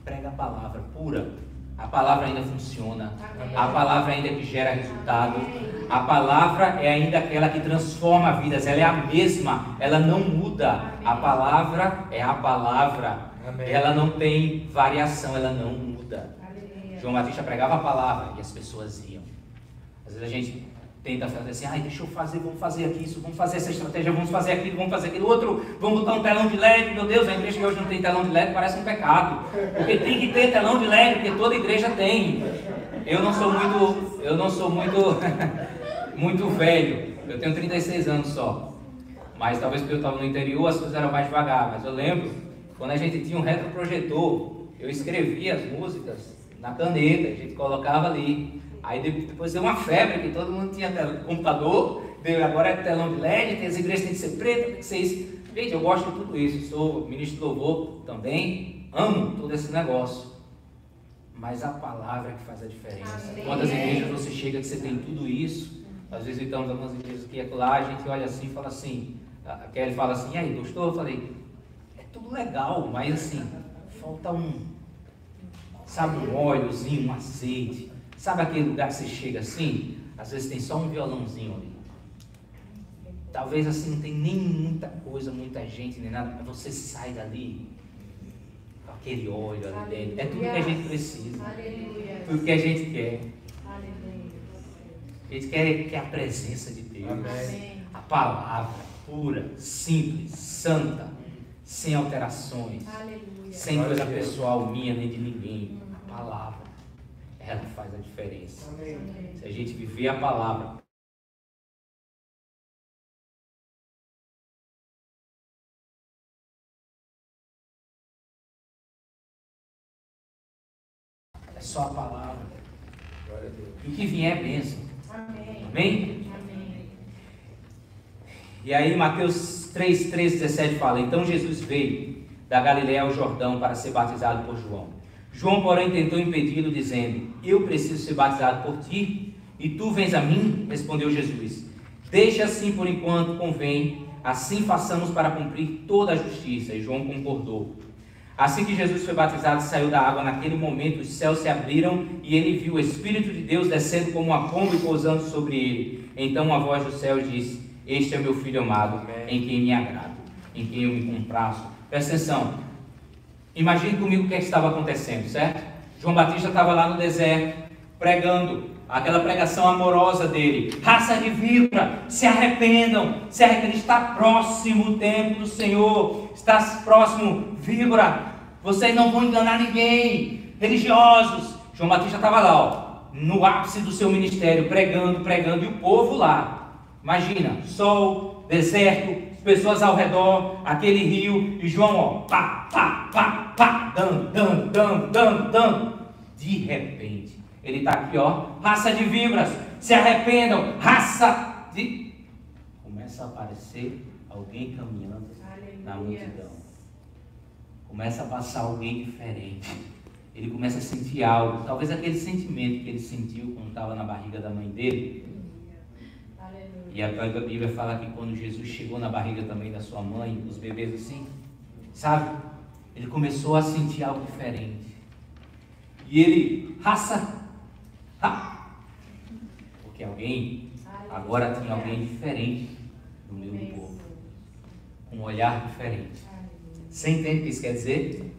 prega a palavra pura. A palavra ainda funciona, a palavra ainda que gera resultado, a palavra é ainda aquela que transforma vidas, ela é a mesma, ela não muda. A palavra é a palavra, ela não tem variação, ela não muda. João Batista pregava a palavra e as pessoas iam. Às vezes a gente tenta fazer assim, deixa eu fazer, vamos fazer aqui isso, vamos fazer essa estratégia, vamos fazer aquilo, vamos fazer aquilo outro, vamos botar um telão de LED, meu Deus, a igreja que hoje não tem telão de LED parece um pecado, porque tem que ter telão de LED, porque toda igreja tem. Eu não sou muito velho, eu tenho 36 anos só, mas talvez porque eu estava no interior as coisas eram mais devagar, mas eu lembro, quando a gente tinha um retroprojetor, eu escrevia as músicas na caneta, a gente colocava ali. Aí depois deu uma febre, que todo mundo tinha computador, agora é telão de LED, tem as igrejas que tem que ser preta, tem que ser isso. Gente, eu gosto de tudo isso, sou ministro de louvor também, amo todo esse negócio. Mas a palavra é que faz a diferença. Quantas igrejas você chega que você tem tudo isso? Às vezes então, algumas igrejas que lá, a gente olha assim e fala assim, a Kelly fala assim, e aí, gostou? Eu falei, é tudo legal, mas assim, falta sabe, um óleozinho, um azeite. Sabe aquele lugar que você chega assim? Às vezes tem só um violãozinho ali. Talvez assim não tem nem muita coisa, muita gente, nem nada, mas você sai dali com aquele óleo ali dentro. É tudo que a gente precisa. Tudo que a gente quer. A gente quer a presença de Deus. A palavra pura, simples, santa, sem alterações, sem coisa pessoal minha nem de ninguém. A palavra. Ela faz a diferença. Se a gente viver a palavra, só a palavra. E o que vier é bênção. Amém. Amém? Amém. E aí Mateus 3:17 fala: então Jesus veio da Galiléia ao Jordão para ser batizado por João. João, porém, tentou impedi-lo, dizendo: eu preciso ser batizado por ti, e tu vens a mim? Respondeu Jesus: deixa assim por enquanto, convém, assim façamos para cumprir toda a justiça. E João concordou. Assim que Jesus foi batizado e saiu da água, naquele momento os céus se abriram e ele viu o Espírito de Deus descendo como uma pomba e pousando sobre ele. Então uma voz do céu disse: este é o meu Filho amado, em quem me agrado, em quem eu me comprazo. Presta atenção, imagine comigo o que estava acontecendo, certo? João Batista estava lá no deserto, pregando, aquela pregação amorosa dele: raça de víbora, se arrependam, está próximo o tempo do Senhor, está próximo, víbora, vocês não vão enganar ninguém, religiosos. João Batista estava lá, ó, no ápice do seu ministério, pregando, e o povo lá, imagina, sol, deserto, pessoas ao redor, aquele rio, e João, ó, pá, dando. De repente, ele está aqui, ó, raça de víboras, se arrependam, raça de... Começa a aparecer alguém caminhando na multidão. Começa a passar alguém diferente. Ele começa a sentir algo, talvez aquele sentimento que ele sentiu quando estava na barriga da mãe dele. E a Bíblia fala que quando Jesus chegou na barriga também da sua mãe, os bebês assim, sabe? Ele começou a sentir algo diferente. E ele, porque alguém, agora tinha alguém diferente no meio do povo, com um olhar diferente. Você entende o que isso quer dizer?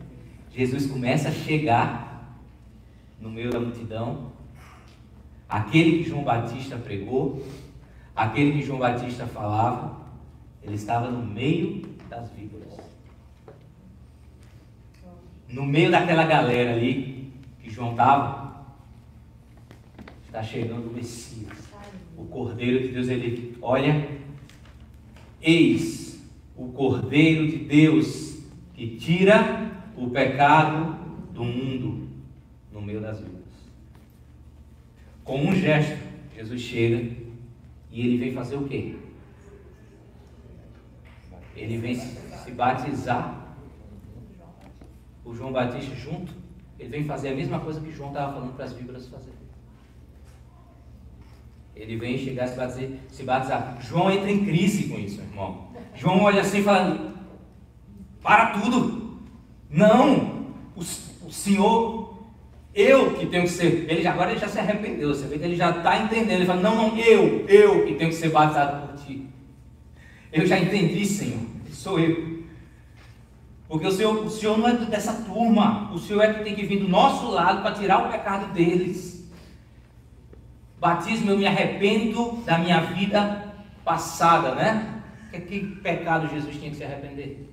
Jesus começa a chegar no meio da multidão, aquele que João Batista pregou, aquele que João Batista falava, ele estava no meio das víboras. No meio daquela galera ali que João estava, está chegando o Messias, o Cordeiro de Deus. Ele olha, eis o Cordeiro de Deus que tira o pecado do mundo, no meio das víboras. Com um gesto, Jesus chega e ele vem fazer o quê? Ele vem se batizar. O João Batista junto, ele vem fazer a mesma coisa que João estava falando para as víboras fazer. Ele vem chegar se batizar. João entra em crise com isso, irmão. João olha assim e fala: para tudo. Não, o Senhor, eu que tenho que ser. Agora ele já se arrependeu, você vê que ele já está entendendo. Ele fala: não, eu que tenho que ser batizado por ti. Eu já entendi, Senhor, sou eu. Porque o Senhor não é dessa turma, o Senhor é que tem que vir do nosso lado para tirar o pecado deles. Batismo, eu me arrependo da minha vida passada, né? Que pecado Jesus tinha que se arrepender?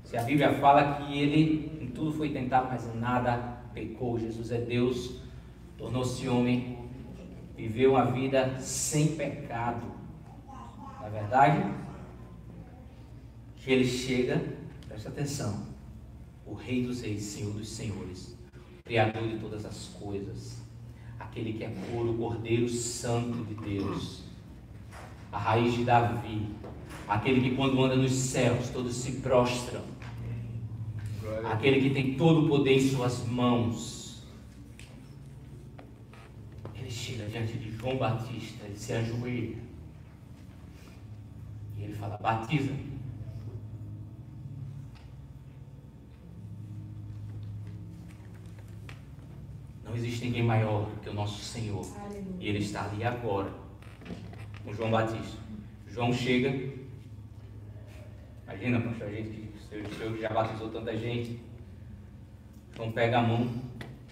Se a Bíblia fala que ele em tudo foi tentado, mas em nada pecou. Jesus é Deus, tornou-se homem, viveu uma vida sem pecado. Na verdade, que ele chega, presta atenção, o Rei dos Reis, Senhor dos Senhores, Criador de todas as coisas, aquele que é puro, o Cordeiro Santo de Deus, a raiz de Davi, aquele que quando anda nos céus todos se prostram, aquele que tem todo o poder em suas mãos. Ele chega diante de João Batista, ele se ajoelha e ele fala: batiza-me. Não existe ninguém maior que o nosso Senhor. Aleluia. E Ele está ali agora com João Batista. João chega. Imagina, pastor, o Senhor já batizou tanta gente. João pega a mão,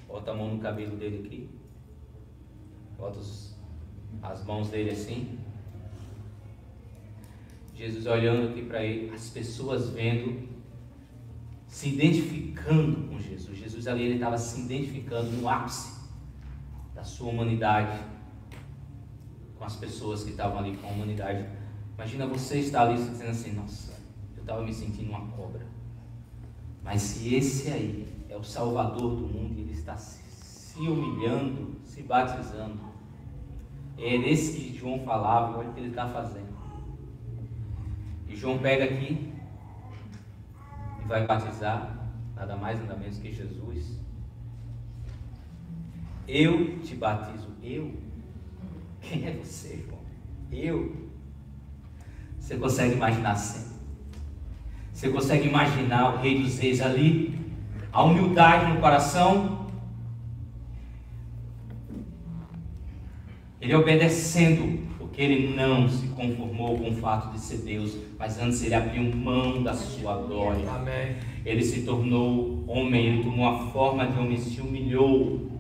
bota a mão no cabelo dele aqui, bota as mãos dele assim. Jesus olhando aqui para ele, as pessoas vendo, se identificando com Jesus. Jesus ali, ele estava se identificando no ápice da sua humanidade com as pessoas que estavam ali com a humanidade. Imagina você estar ali dizendo assim: nossa, eu estava me sentindo uma cobra, mas se esse aí é o o Salvador do mundo, ele está se humilhando, se batizando. É nesse que João falava, olha o que ele está fazendo. E João pega aqui e vai batizar, nada mais, nada menos que Jesus. Eu te batizo, eu? Quem é você, João? Eu? Você consegue imaginar assim? Você consegue imaginar o Rei dos Reis ali? A humildade no coração? Ele obedecendo, porque ele não se conformou com o fato de ser Deus, mas antes ele abriu mão da sua glória. Amém. Ele se tornou homem, ele tomou a forma de homem, se humilhou.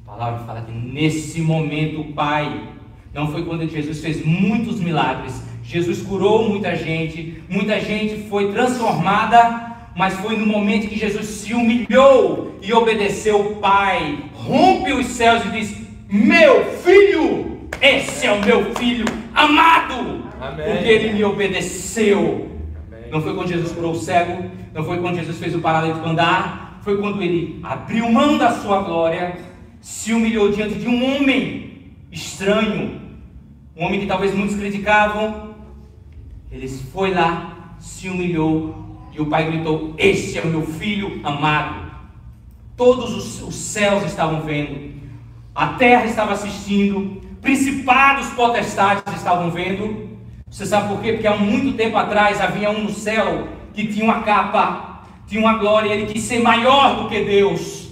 A palavra fala que nesse momento o Pai, não foi quando Jesus fez muitos milagres, Jesus curou muita gente foi transformada, mas foi no momento que Jesus se humilhou e obedeceu o Pai, rompe os céus e diz: meu filho, esse é o meu filho amado. Amém. Porque ele me obedeceu. Amém. Não foi quando Jesus curou o cego, não foi quando Jesus fez o paralítico andar, foi quando ele abriu mão da sua glória, se humilhou diante de um homem estranho, um homem que talvez muitos criticavam. Ele foi lá, se humilhou, e o Pai gritou: esse é o meu filho amado. Todos os céus estavam vendo, a terra estava assistindo, principados, potestades estavam vendo. Você sabe por quê? Porque há muito tempo atrás havia um no céu que tinha uma capa, tinha uma glória, ele quis ser maior do que Deus.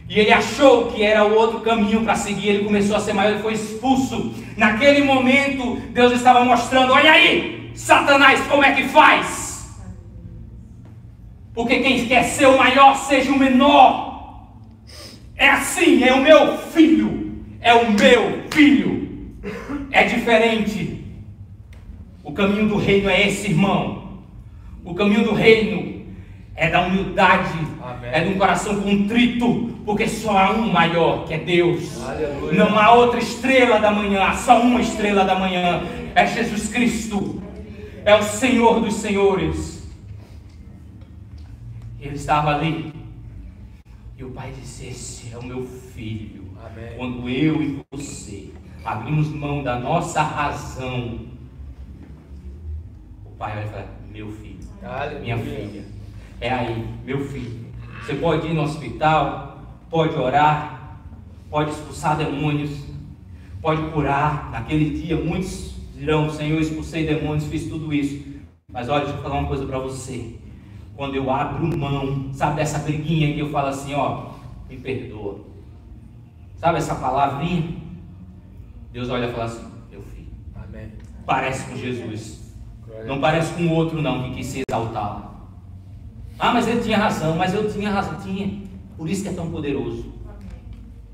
E ele achou que era o outro caminho para seguir, ele começou a ser maior, ele foi expulso. Naquele momento, Deus estava mostrando: olha aí, Satanás, como é que faz? Porque quem quer ser o maior, seja o menor. É assim, é o meu filho, é o meu filho. É diferente. O caminho do reino é esse, irmão. O caminho do reino é da humildade. Amém. É de um coração contrito, porque só há um maior, que é Deus. Aleluia. Não há outra estrela da manhã, há só uma estrela da manhã, é Jesus Cristo, é o Senhor dos senhores. Ele estava ali, e o Pai disse: esse é o meu filho. Amém. Quando eu e você abrimos mão da nossa razão, o Pai vai falar: meu filho, minha filha, é aí, meu filho. Você pode ir no hospital, pode orar, pode expulsar demônios, pode curar. Naquele dia muitos dirão: Senhor, expulsei demônios, fiz tudo isso. Mas olha, deixa eu falar uma coisa para você. Quando eu abro mão, sabe dessa briguinha que eu falo assim: ó, me perdoa, sabe essa palavrinha? Deus olha e fala assim: meu filho, amém. Parece com Jesus, não parece com o outro não, que quis se exaltar. Ah, mas ele tinha razão. Mas eu tinha razão, tinha. Por isso que é tão poderoso.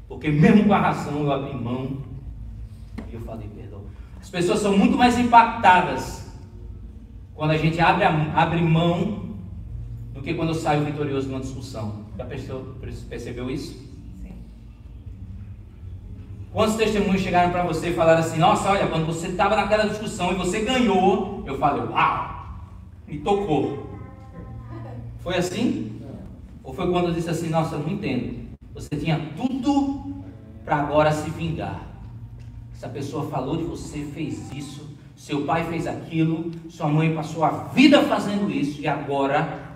Porque mesmo com a razão eu abri mão e eu falei perdão. As pessoas são muito mais impactadas quando a gente abre mão do que quando eu saio vitorioso numa discussão. Já percebeu isso? Sim. Quantos testemunhos chegaram para você e falaram assim: nossa, olha, quando você estava naquela discussão e você ganhou, eu falei: uau, me tocou. Foi assim? Ou foi quando eu disse assim: nossa, eu não entendo, você tinha tudo para agora se vingar. Essa pessoa falou de você, fez isso, seu pai fez aquilo, sua mãe passou a vida fazendo isso, e agora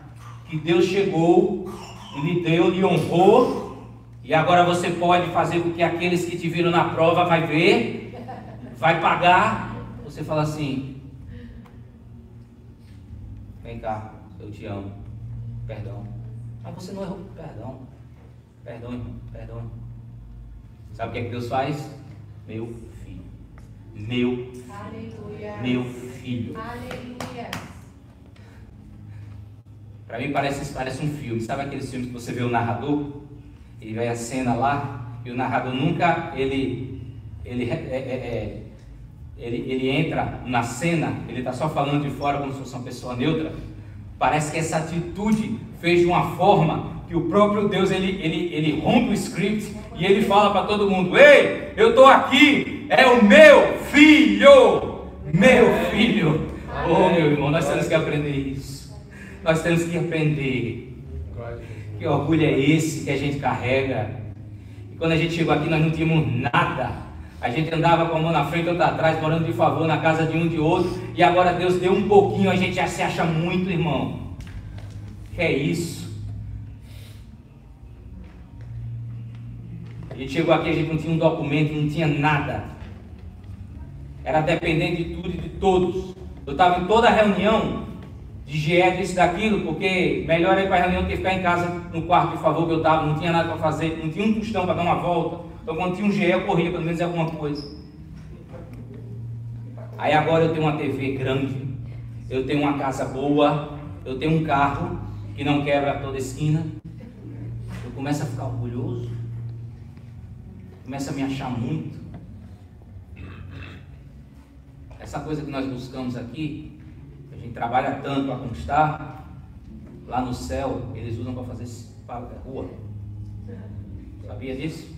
que Deus chegou e lhe deu, lhe honrou, e agora você pode fazer com que aqueles que te viram na prova vai ver, vai pagar. Você fala assim: vem cá, eu te amo. Perdão. Mas você não errou. Perdão. Perdão, irmão. Perdão, irmão. Sabe o que é que Deus faz? Meu filho. Meu. Aleluia. Meu filho. Aleluia. Para mim parece um filme. Sabe aqueles filmes que você vê o narrador? Ele vai a cena lá e o narrador nunca ele entra na cena. Ele está só falando de fora como se fosse uma pessoa neutra. Parece que essa atitude fez de uma forma que o próprio Deus ele rompe o script e ele fala para todo mundo: ei, eu estou aqui, é o meu filho, meu filho. Oh, meu irmão, nós temos que aprender isso. Nós temos que aprender Que orgulho é esse que a gente carrega? E quando a gente chegou aqui, nós não tínhamos nada. A gente andava com a mão na frente, outra atrás, morando de favor na casa de um de outro. E agora Deus deu um pouquinho, a gente já se acha muito, irmão. Que é isso? A gente chegou aqui, a gente não tinha um documento, não tinha nada. Era dependente de tudo e de todos. Eu estava em toda a reunião de GE, disso, daquilo, porque melhor ir para a reunião que ficar em casa no quarto de favor que eu estava. Não tinha nada para fazer, não tinha um tostão para dar uma volta. Então quando tinha um GE eu corria pelo menos alguma coisa. Aí agora eu tenho uma TV grande, eu tenho uma casa boa, eu tenho um carro que não quebra toda esquina. Eu começo a ficar orgulhoso, começo a me achar muito. Essa coisa que nós buscamos aqui, que a gente trabalha tanto para conquistar, lá no céu eles usam para fazer rua. Sabia disso?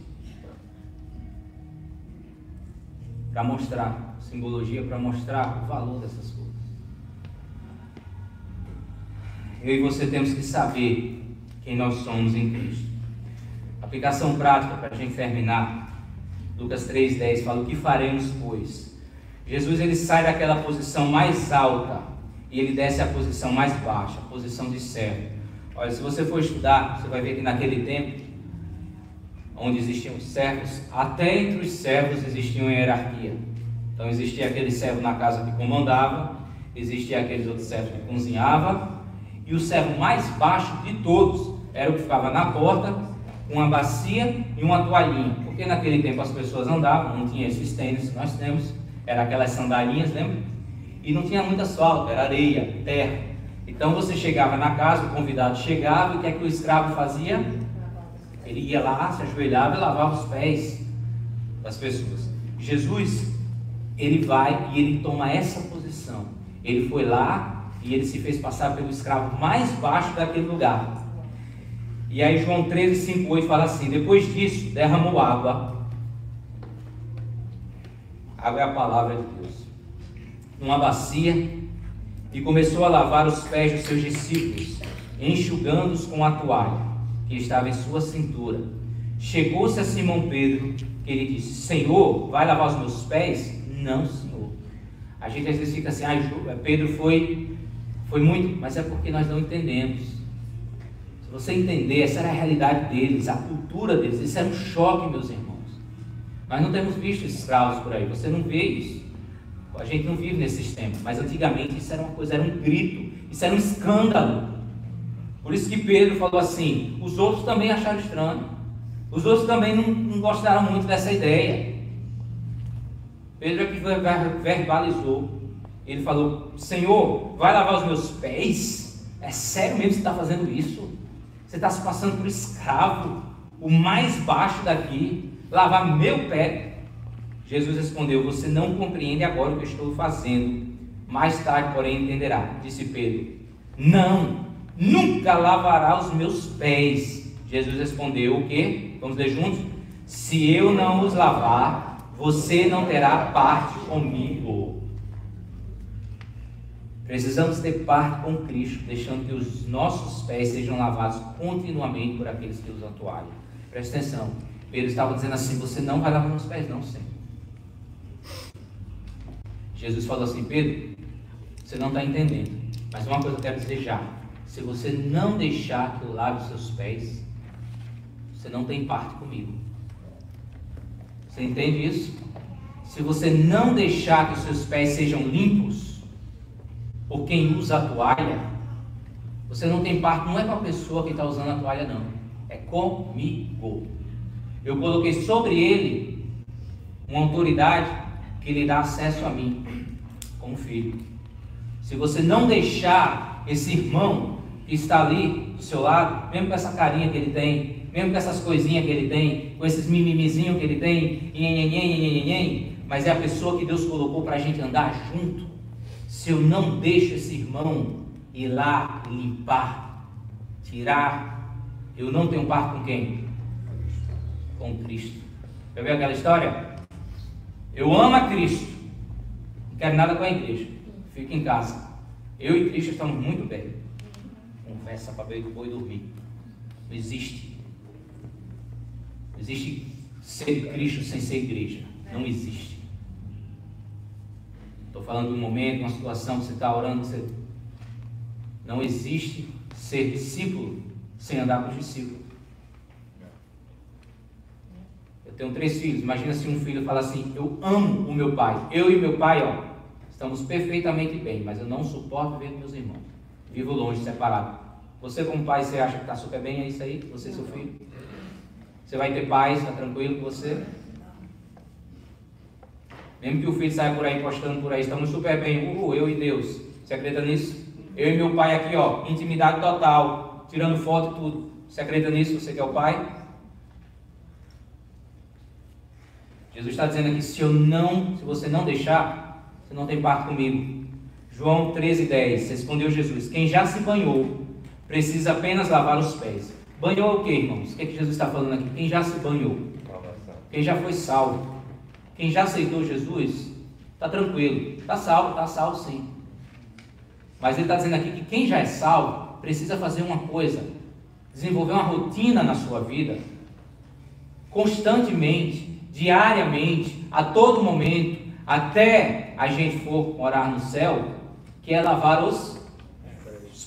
Para mostrar, simbologia, para mostrar o valor dessas coisas. Eu e você temos que saber quem nós somos em Cristo. Aplicação prática para a gente terminar. Lucas 3,10 fala: o que faremos, pois? Jesus ele sai daquela posição mais alta e ele desce à posição mais baixa, a posição de servo. Olha, se você for estudar, você vai ver que naquele tempo, onde existiam servos, até entre os servos existia uma hierarquia. Então existia aquele servo na casa que comandava, existia aqueles outros servos que cozinhava, e o servo mais baixo de todos era o que ficava na porta com uma bacia e uma toalhinha, porque naquele tempo as pessoas andavam, não tinha esses tênis que nós temos, era aquelas sandalinhas, lembra? E não tinha muita asfalto, era areia, terra. Então você chegava na casa, o convidado chegava, e o que é que o escravo fazia? Ele ia lá, se ajoelhava e lavava os pés das pessoas. Jesus, ele vai e ele toma essa posição. Ele foi lá e ele se fez passar pelo escravo mais baixo daquele lugar. E aí João 13:5-8 fala assim: depois disso derramou água. Água é a palavra de Deus. Numa bacia, e começou a lavar os pés dos seus discípulos, enxugando-os com a toalha que estava em sua cintura. Chegou-se a Simão Pedro, que ele disse: Senhor, vai lavar os meus pés? Não, Senhor. A gente às vezes fica assim: Pedro foi muito, mas é porque nós não entendemos. Se você entender, essa era a realidade deles, a cultura deles, isso era um choque, meus irmãos. Nós não temos visto escravos por aí, você não vê isso. A gente não vive nesses tempos, mas antigamente isso era uma coisa, era um grito, isso era um escândalo. Por isso que Pedro falou assim: os outros também acharam estranho, os outros também não gostaram muito dessa ideia. Pedro é que verbalizou. Ele falou: Senhor, vai lavar os meus pés? É sério mesmo que você está fazendo isso? Você está se passando por escravo, o mais baixo daqui, lavar meu pé? Jesus respondeu: você não compreende agora o que eu estou fazendo, mais tarde porém entenderá. Disse Pedro: não, nunca lavará os meus pés. Jesus respondeu o quê? Vamos ler juntos? Se eu não os lavar, você não terá parte comigo. Precisamos ter parte com Cristo, deixando que os nossos pés sejam lavados continuamente por aqueles que usam toalha. Presta atenção, Pedro estava dizendo assim: você não vai lavar meus pés não, Senhor. Jesus falou assim: Pedro, você não está entendendo, mas uma coisa eu quero dizer já: se você não deixar que eu lave os seus pés, você não tem parte comigo. Você entende isso? Se você não deixar que os seus pés sejam limpos por quem usa a toalha, você não tem parte, não é para a pessoa que está usando a toalha não, é comigo. Eu coloquei sobre ele uma autoridade que lhe dá acesso a mim, como filho. Se você não deixar esse irmão que está ali do seu lado, mesmo com essa carinha que ele tem, mesmo com essas coisinhas que ele tem, com esses mimimizinhos que ele tem, mas é a pessoa que Deus colocou para a gente andar junto. Se eu não deixo esse irmão ir lá limpar, tirar, eu não tenho parte com quem? Com Cristo. Já viu aquela história? Eu amo a Cristo, não quero nada com a igreja, fico em casa. Eu e Cristo estamos muito bem. Conversa para ver que vou dormir. Não existe. Não existe ser Cristo sem ser igreja. Não existe. Estou falando de um momento, uma situação que você está orando. Não existe ser discípulo sem andar com os discípulos. Eu tenho 3 filhos. Imagina se um filho fala assim: eu amo o meu pai. Eu e meu pai, estamos perfeitamente bem, mas eu não suporto ver meus irmãos. Vivo longe, separado. Você como pai, você acha que está super bem? É isso aí? Você e seu filho? Você vai ter paz, está tranquilo com você? Mesmo que o filho saia por aí, postando por aí, estamos super bem. Eu e Deus. Você acredita nisso? Eu e meu pai aqui, intimidade total, tirando foto e tudo. Você acredita nisso? Você que é o pai? Jesus está dizendo aqui: se você não deixar, você não tem parte comigo. João 13:10, respondeu Jesus: quem já se banhou, precisa apenas lavar os pés. Banhou o que, irmãos? O que Jesus está falando aqui? Quem já se banhou, quem já foi salvo, quem já aceitou Jesus, está tranquilo, está salvo sim. Mas ele está dizendo aqui que quem já é salvo, precisa fazer uma coisa, desenvolver uma rotina na sua vida, constantemente, diariamente, a todo momento, até a gente for morar no céu, que é lavar os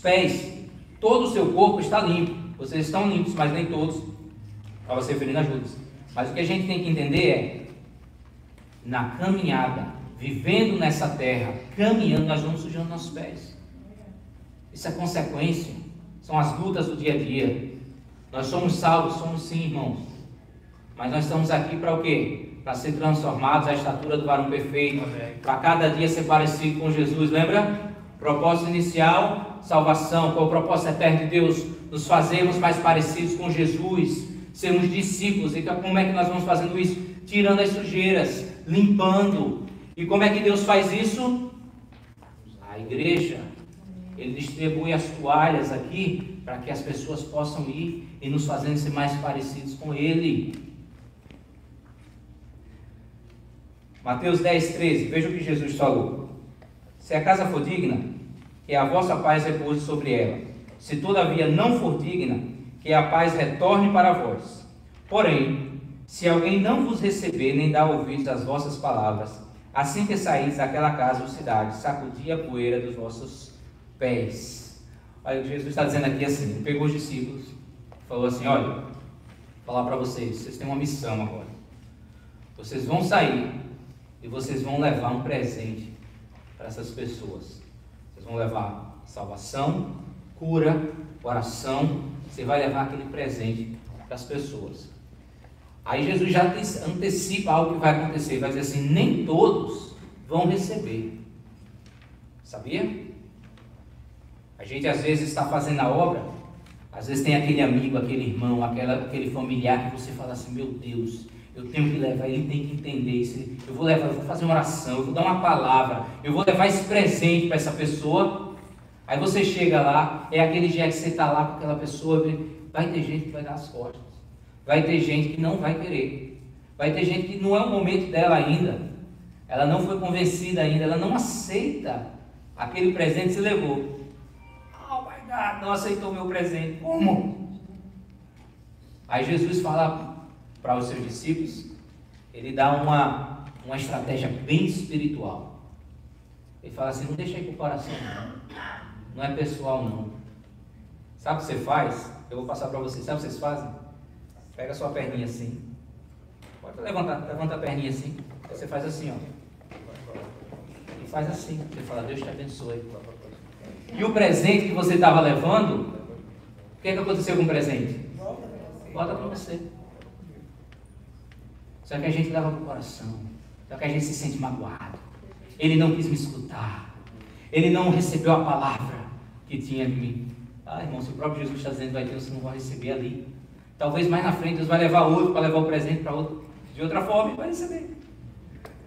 pés. Todo o seu corpo está limpo. Vocês estão limpos, mas nem todos. Estava se referindo a Judas. Mas o que a gente tem que entender é, na caminhada, vivendo nessa terra, caminhando, nós vamos sujando nossos pés. Isso é consequência. São as lutas do dia a dia. Nós somos salvos, somos sim, irmãos. Mas nós estamos aqui para o quê? Para ser transformados à estatura do varão perfeito. Para cada dia ser parecido com Jesus. Lembra? Propósito inicial, salvação. Qual é o propósito eterno de Deus? Nos fazermos mais parecidos com Jesus. Sermos discípulos. Então como é que nós vamos fazendo isso? Tirando as sujeiras, limpando. E como é que Deus faz isso? A igreja. Ele distribui as toalhas aqui para que as pessoas possam ir e nos fazendo ser mais parecidos com Ele. Mateus 10:13, veja o que Jesus falou: se a casa for digna, que a vossa paz repouse sobre ela. Se todavia não for digna, que a paz retorne para vós. Porém, se alguém não vos receber, nem dá ouvidos às vossas palavras, assim que saídes daquela casa ou cidade, sacudi a poeira dos vossos pés. Olha, Jesus está dizendo aqui assim, ele pegou os discípulos, falou assim: olha, vou falar para vocês têm uma missão agora. Vocês vão sair e vocês vão levar um presente para essas pessoas. Vocês vão levar salvação, cura, oração. Você vai levar aquele presente para as pessoas. Aí Jesus já antecipa algo que vai acontecer. Vai dizer assim: nem todos vão receber. Sabia? A gente às vezes está fazendo a obra, às vezes tem aquele amigo, aquele irmão, aquele familiar que você fala assim: meu Deus, eu tenho que levar, ele tem que entender isso. Eu vou levar, eu vou fazer uma oração, eu vou dar uma palavra, eu vou levar esse presente para essa pessoa. Aí você chega lá, é aquele dia que você está lá com aquela pessoa, vai ter gente que vai dar as costas, vai ter gente que não vai querer, vai ter gente que não é o momento dela ainda, ela não foi convencida ainda, ela não aceita aquele presente que você levou. Não aceitou o meu presente. Como? Aí Jesus fala para os seus discípulos, ele dá uma estratégia bem espiritual. Ele fala assim: não deixa aí para o coração, não é pessoal não. Sabe o que você faz? Eu vou passar para vocês. Sabe o que vocês fazem? Pega a sua perninha assim, pode levanta a perninha assim, aí você faz assim, e faz assim, você fala: Deus te abençoe. E o presente que você estava levando, o que aconteceu com o presente? Volta para você. Só que a gente leva para o coração, só que a gente se sente magoado. Ele não quis me escutar, ele não recebeu a palavra que tinha de mim. Irmão, se o próprio Jesus está dizendo vai ter, você não vai receber ali. Talvez mais na frente Deus vai levar outro para levar o presente para outro, de outra forma, e vai receber.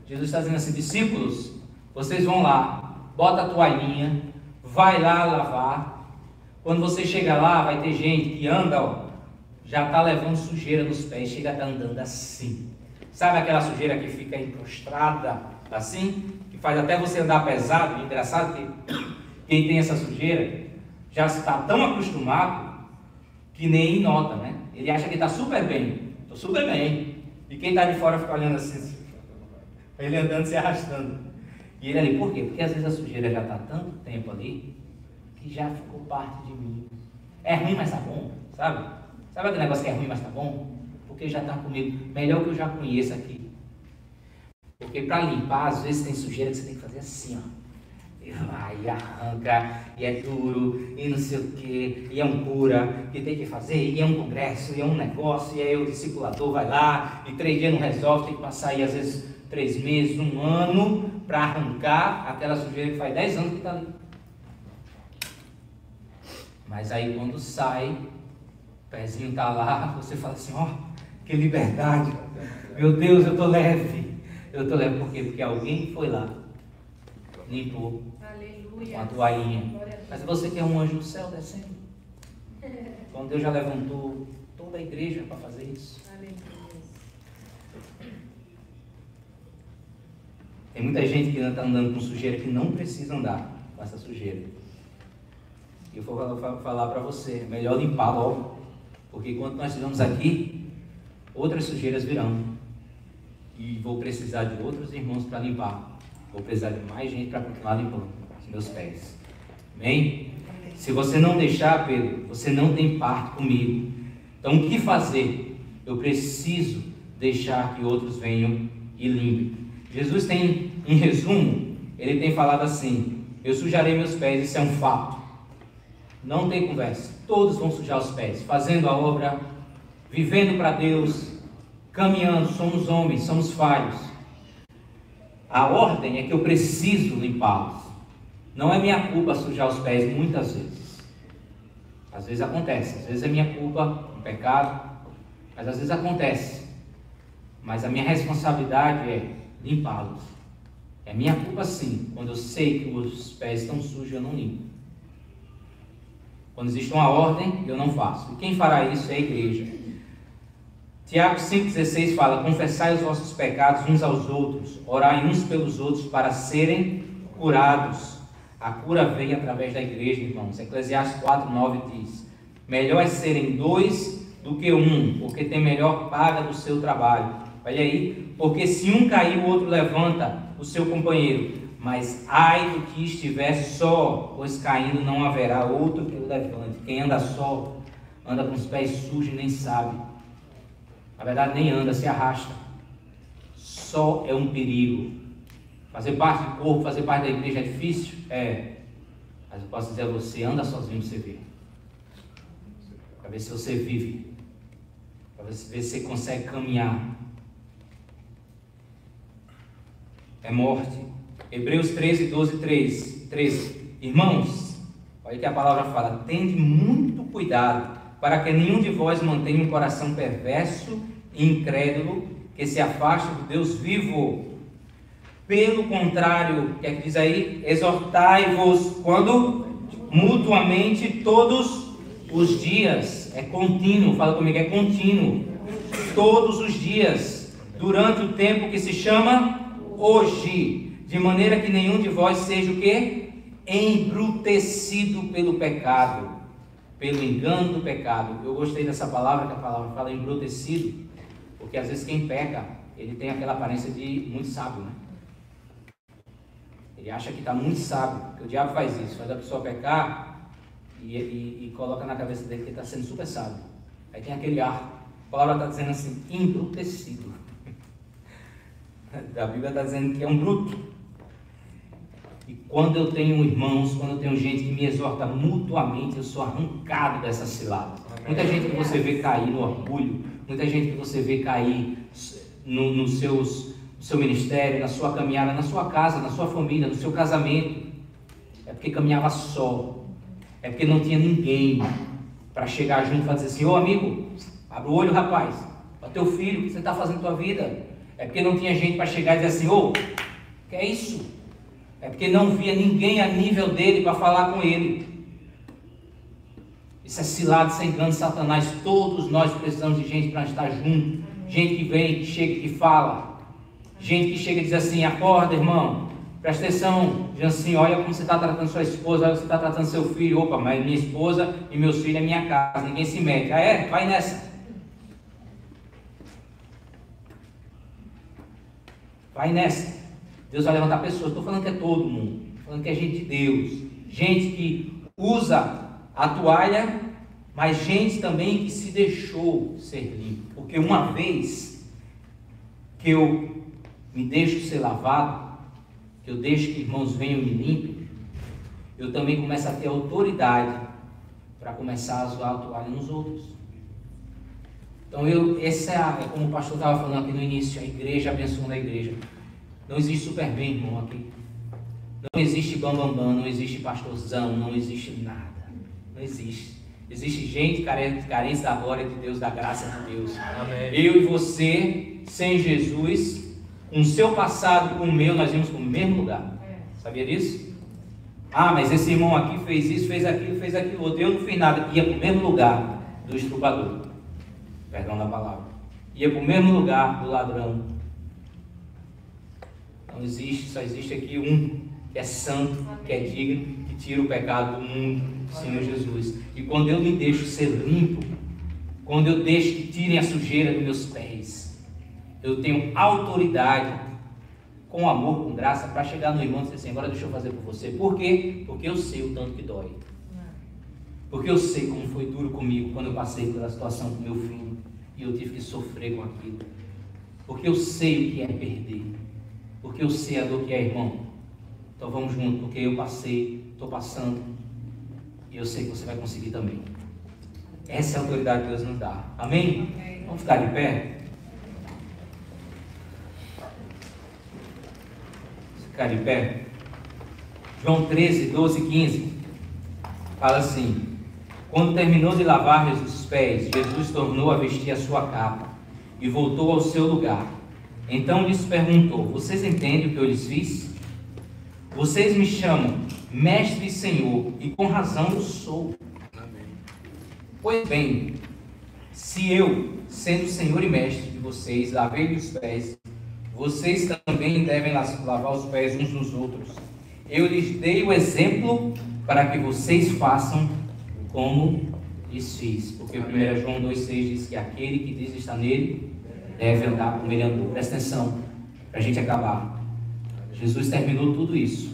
Jesus está dizendo assim: discípulos, vocês vão lá, bota a toalhinha, vai lá lavar. Quando você chega lá, vai ter gente que anda, já está levando sujeira nos pés, chega a estar andando assim. Sabe aquela sujeira que fica encrustada assim, que faz até você andar pesado? Engraçado que quem tem essa sujeira já está tão acostumado que nem nota, né? Ele acha que está super bem. Estou super bem. E quem está de fora fica olhando assim, ele andando, se arrastando. E ele ali, por quê? Porque às vezes a sujeira já está tanto tempo ali, que já ficou parte de mim. É ruim, mas tá bom, sabe? Sabe aquele negócio que é ruim, mas tá bom? Porque já está comigo. Melhor que eu já conheço aqui. Porque para limpar, às vezes tem sujeira que você tem que fazer assim, ó. E vai, e arranca, e é duro, e não sei o quê, e é um cura, e tem que fazer, e é um congresso, e é um negócio, e aí o discipulador vai lá, e 3 dias não resolve, tem que passar aí às vezes 3 meses, 1 ano, para arrancar aquela sujeira que faz 10 anos que está ali. Mas aí quando sai, o pezinho está lá, você fala assim, ó, que liberdade, meu Deus, eu estou leve. Eu estou leve por quê? Porque alguém foi lá, limpou, com a toalhinha. Mas você quer um anjo do céu descendo? Então Deus já levantou toda a igreja para fazer isso. Tem muita gente que está andando com sujeira que não precisa andar com essa sujeira. E eu vou falar para você, melhor limpar logo, porque quando nós estivermos aqui, outras sujeiras virão. E vou precisar de outros irmãos para limpar. Vou precisar de mais gente para continuar limpando os meus pés. Amém? Se você não deixar, Pedro, você não tem parte comigo. Então o que fazer? Eu preciso deixar que outros venham e limpem. Jesus tem, em resumo, ele tem falado assim: eu sujarei meus pés, isso é um fato. Não tem conversa. Todos vão sujar os pés, fazendo a obra, vivendo para Deus, caminhando. Somos homens, somos falhos. A ordem é que eu preciso limpá-los. Não é minha culpa sujar os pés muitas vezes. Às vezes acontece, às vezes é minha culpa, um pecado, mas às vezes acontece. Mas a minha responsabilidade é limpá-los. É minha culpa sim, quando eu sei que os pés estão sujos, eu não limpo. Quando existe uma ordem, eu não faço. E quem fará isso é a igreja. Tiago 5,16 fala: confessai os vossos pecados uns aos outros, orai uns pelos outros para serem curados. A cura vem através da igreja, irmãos. Eclesiastes 4,9 diz: melhor é serem 2 do que 1, porque tem melhor paga do seu trabalho. Olha aí, porque se um cair, o outro levanta o seu companheiro. Mas ai do que estiver só, pois caindo não haverá outro que o levante. Quem anda só, anda com os pés sujos e nem sabe. Na verdade, nem anda, se arrasta. Só é um perigo. Fazer parte do corpo, fazer parte da igreja é difícil? É. Mas eu posso dizer a você, anda sozinho para você ver. Para ver se você vive. Para ver se você consegue caminhar. É morte. Hebreus 13. Irmãos, olha que a palavra fala: tende muito cuidado, para que nenhum de vós mantenha um coração perverso e incrédulo, que se afaste do Deus vivo. Pelo contrário, o que é que diz aí? Exortai-vos, quando? Mutuamente todos os dias. É contínuo, fala comigo, é contínuo. Todos os dias, durante o tempo que se chama hoje, de maneira que nenhum de vós seja o quê? Embrutecido pelo pecado, pelo engano do pecado. Eu gostei dessa palavra, que a palavra fala embrutecido, porque às vezes quem peca, ele tem aquela aparência de muito sábio, né? Ele acha que está muito sábio, porque o diabo faz isso, faz a pessoa pecar e coloca na cabeça dele que ele está sendo super sábio. Aí tem aquele ar, a palavra está dizendo assim, embrutecido. A Bíblia está dizendo que é um bruto. E quando eu tenho irmãos, quando eu tenho gente que me exorta mutuamente, eu sou arrancado dessa cilada. Muita gente que você vê cair no orgulho, muita gente que você vê cair no seu ministério, na sua caminhada, na sua casa, na sua família, no seu casamento, é porque caminhava só, é porque não tinha ninguém para chegar junto e fazer assim: ô amigo, abre o olho, rapaz, olha teu filho, o que você está fazendo na tua vida? É porque não tinha gente para chegar e dizer assim: ô, que é isso? É porque não via ninguém a nível dele para falar com ele. Isso é cilada, isso é engano de Satanás. Todos nós precisamos de gente para estar junto. Gente que vem, que chega e que fala. Gente que chega e diz assim: acorda, irmão, Presta atenção, Jancinho, olha como você está tratando sua esposa, olha como você está tratando seu filho. Opa, mas minha esposa e meus filhos é minha casa, ninguém se mete. Ah, é? Vai nessa. Vai nessa. Deus vai levantar pessoas. Estou falando que é todo mundo. Estou falando que é gente de Deus. Gente que usa a toalha, mas gente também que se deixou ser limpo. Porque uma vez que eu me deixo ser lavado, que eu deixo que irmãos venham e me limpem, eu também começo a ter autoridade para começar a zoar a toalha nos outros. Então essa é como o pastor estava falando aqui no início, a igreja abençoando a igreja. Não existe Superman, irmão, aqui. Não existe bambambam, não existe pastorzão, não existe nada. Não existe. Existe gente carente da glória de Deus, da graça de Deus. Amém. Eu e você, sem Jesus, com o seu passado, com o meu, nós íamos para o mesmo lugar. Sabia disso? Ah, mas esse irmão aqui fez isso, fez aquilo outro. Eu não fiz nada. Ia para o mesmo lugar do estuprador. Perdão da palavra. Ia para o mesmo lugar do ladrão. Não existe, só existe aqui um que é santo, que é digno, que tira o pecado do mundo, o Senhor Jesus. E quando eu me deixo ser limpo, quando eu deixo que tirem a sujeira dos meus pés, eu tenho autoridade, com amor, com graça, para chegar no irmão e dizer assim: agora deixa eu fazer por você. Por quê? Porque eu sei o tanto que dói. Porque eu sei como foi duro comigo quando eu passei pela situação com meu filho e eu tive que sofrer com aquilo. Porque eu sei o que é perder. Porque eu sei a dor que é, irmão. Então vamos junto, porque eu passei, estou passando e eu sei que você vai conseguir também. Essa é a autoridade que Deus nos dá. Amém? Vamos ficar de pé? Ficar de pé. João 13, 12, 15 fala assim: quando terminou de lavar os pés, Jesus tornou a vestir a sua capa e voltou ao seu lugar. Então lhes perguntou: vocês entendem o que eu lhes fiz? Vocês me chamam Mestre e Senhor, e com razão eu sou. Amém. Pois bem, se eu, sendo Senhor e Mestre de vocês, lavei os pés, vocês também devem lavar os pés uns dos outros. Eu lhes dei o exemplo para que vocês façam como lhes fiz. Porque 1 João 2,6 diz que aquele que diz estar nele deve andar como ele andou. Presta atenção, para a gente acabar. Jesus terminou tudo isso.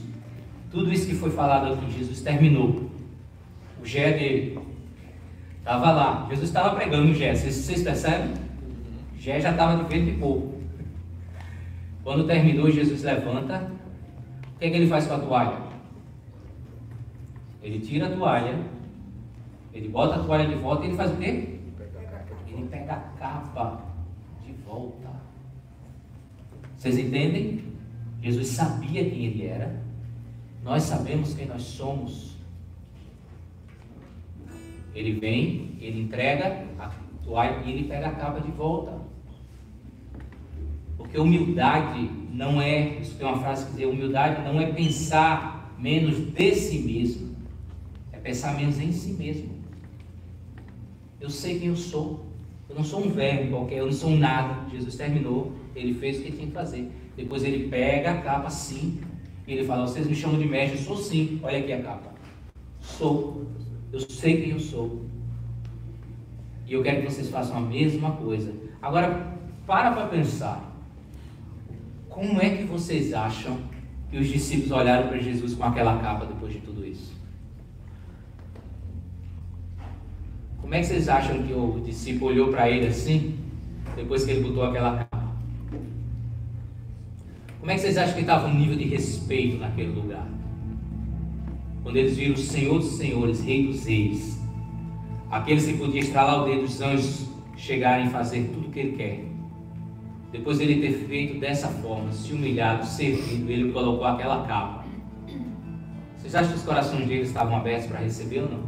Tudo isso que foi falado aqui, Jesus terminou. O Gé dele estava lá. Jesus estava pregando o Gé. Vocês percebem? O Gé já estava de vento e pouco. Quando terminou, Jesus levanta. O que é que ele faz com a toalha? Ele tira a toalha, ele bota a toalha de volta e ele faz o quê? Ele pega a capa de volta. Vocês entendem? Jesus sabia quem ele era. Nós sabemos quem nós somos. Ele vem, ele entrega a toalha e ele pega a capa de volta. Porque humildade não é, isso tem uma frase que diz, humildade não é pensar menos de si mesmo, é pensar menos em si mesmo. Eu sei quem eu sou. Eu não sou um verbo qualquer, eu não sou um nada. Jesus terminou, ele fez o que tinha que fazer. Depois ele pega a capa assim, e ele fala: vocês me chamam de mestre? Eu sou sim, olha aqui a capa. Sou, eu sei quem eu sou. E eu quero que vocês façam a mesma coisa. Agora, para pensar. Como é que vocês acham que os discípulos olharam para Jesus com aquela capa depois de tudo isso? Como é que vocês acham que o discípulo olhou para ele assim, depois que ele botou aquela capa? Como é que vocês acham que estava o nível de respeito naquele lugar? Quando eles viram o Senhor dos Senhores, Rei dos Reis, aqueles que podiam estralar o dedo dos anjos, chegarem a fazer tudo o que ele quer. Depois de ele ter feito dessa forma, se humilhado, servido, ele colocou aquela capa. Vocês acham que os corações deles estavam abertos para receber ou não?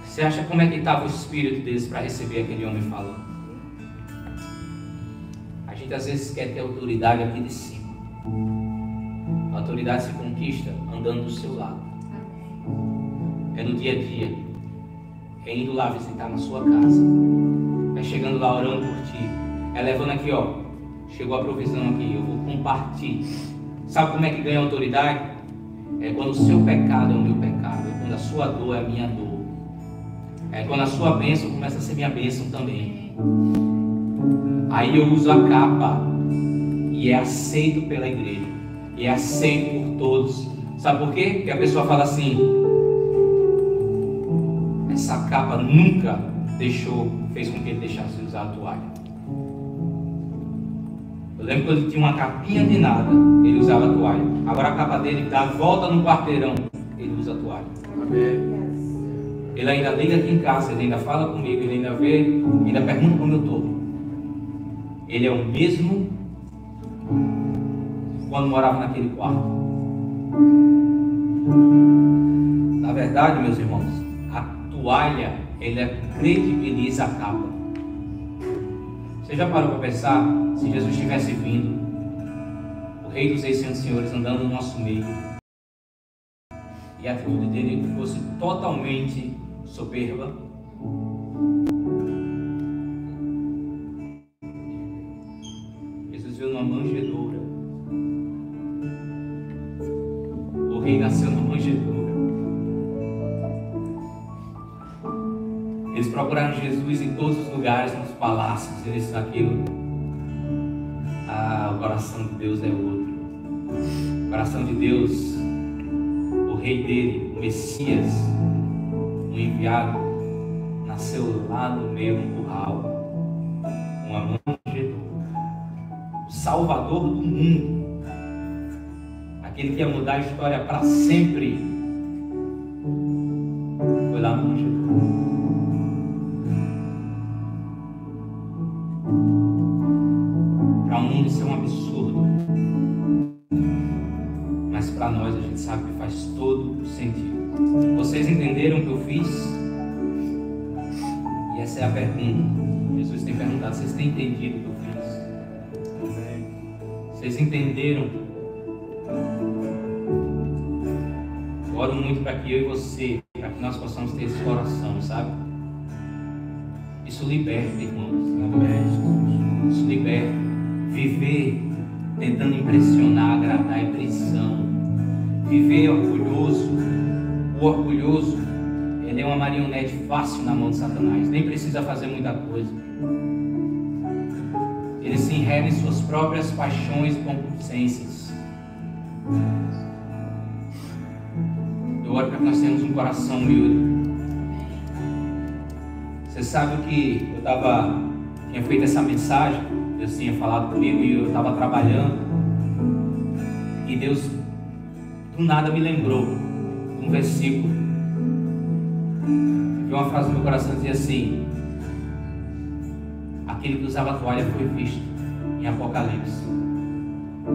Você acha como é que estava o espírito deles para receber aquele homem falando? A gente às vezes quer ter autoridade aqui de cima. A autoridade se conquista andando do seu lado. É no dia a dia. É indo lá visitar na sua casa. É chegando lá orando por ti. É levando aqui, ó, chegou a provisão aqui, eu vou compartilhar. Sabe como é que ganha autoridade? É quando o seu pecado é o meu pecado, é quando a sua dor é a minha dor, é quando a sua bênção começa a ser minha bênção também. Aí eu uso a capa e é aceito pela igreja, e é aceito por todos. Sabe por quê? Porque a pessoa fala assim: essa capa nunca fez com que ele deixasse de usar a toalha. Eu lembro quando ele tinha uma capinha de nada, ele usava a toalha. Agora a capa dele dá a volta no quarteirão, ele usa a toalha. Amém. Ele ainda liga aqui em casa, ele ainda fala comigo, ele ainda vê, ainda pergunta como eu estou. Ele é o mesmo quando morava naquele quarto. Na verdade, meus irmãos, a toalha, ela credibiliza a capa. Você já parou para pensar, se Jesus tivesse vindo, o Rei dos Reis, Senhores e Senhores, andando no nosso meio, e a atitude dele fosse totalmente soberba? Jesus veio numa manjedoura. O Rei nasceu numa manjedoura. Eles procuraram Jesus em todos os lugares, nos palácios, eles naquilo. Ah, o coração de Deus é outro. O coração de Deus, o Rei dele, o Messias, o enviado, nasceu lá no meio do curral, uma manjedoura. O Salvador do mundo, aquele que ia mudar a história para sempre, foi lá no manjedoura. Para o mundo isso é um absurdo, mas para nós a gente sabe que faz todo o sentido. Vocês entenderam o que eu fiz? E essa é a pergunta. Jesus tem perguntado: vocês têm entendido o que eu fiz? Vocês entenderam? Eu oro muito para que eu e você, para que nós possamos ter esse coração, sabe? Isso liberta, irmãos. Isso liberta. Viver tentando impressionar, agradar é prisão. Viver orgulhoso. O orgulhoso, ele é uma marionete fácil na mão de Satanás. Nem precisa fazer muita coisa. Ele se enreda em suas próprias paixões e concupiscências. Eu oro para que nós tenhamos um coração humilde. Você sabe que eu tinha feito essa mensagem, Deus tinha falado comigo e eu estava trabalhando, e Deus do nada me lembrou de um versículo. Vi uma frase no meu coração que dizia assim: aquele que usava a toalha foi visto em Apocalipse.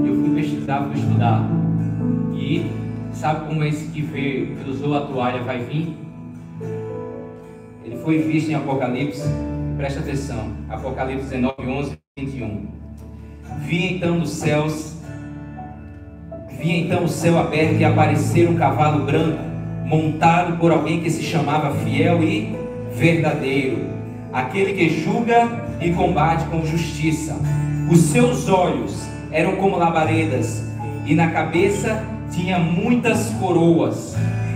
E eu fui pesquisar, fui estudar, e sabe como esse que veio, que usou a toalha vai vir? Ele foi visto em Apocalipse. Presta atenção, Apocalipse 19, 11 e 21. Vi então o céu aberto e aparecer um cavalo branco, montado por alguém que se chamava Fiel e Verdadeiro, aquele que julga e combate com justiça. Os seus olhos eram como labaredas, e na cabeça tinha muitas coroas,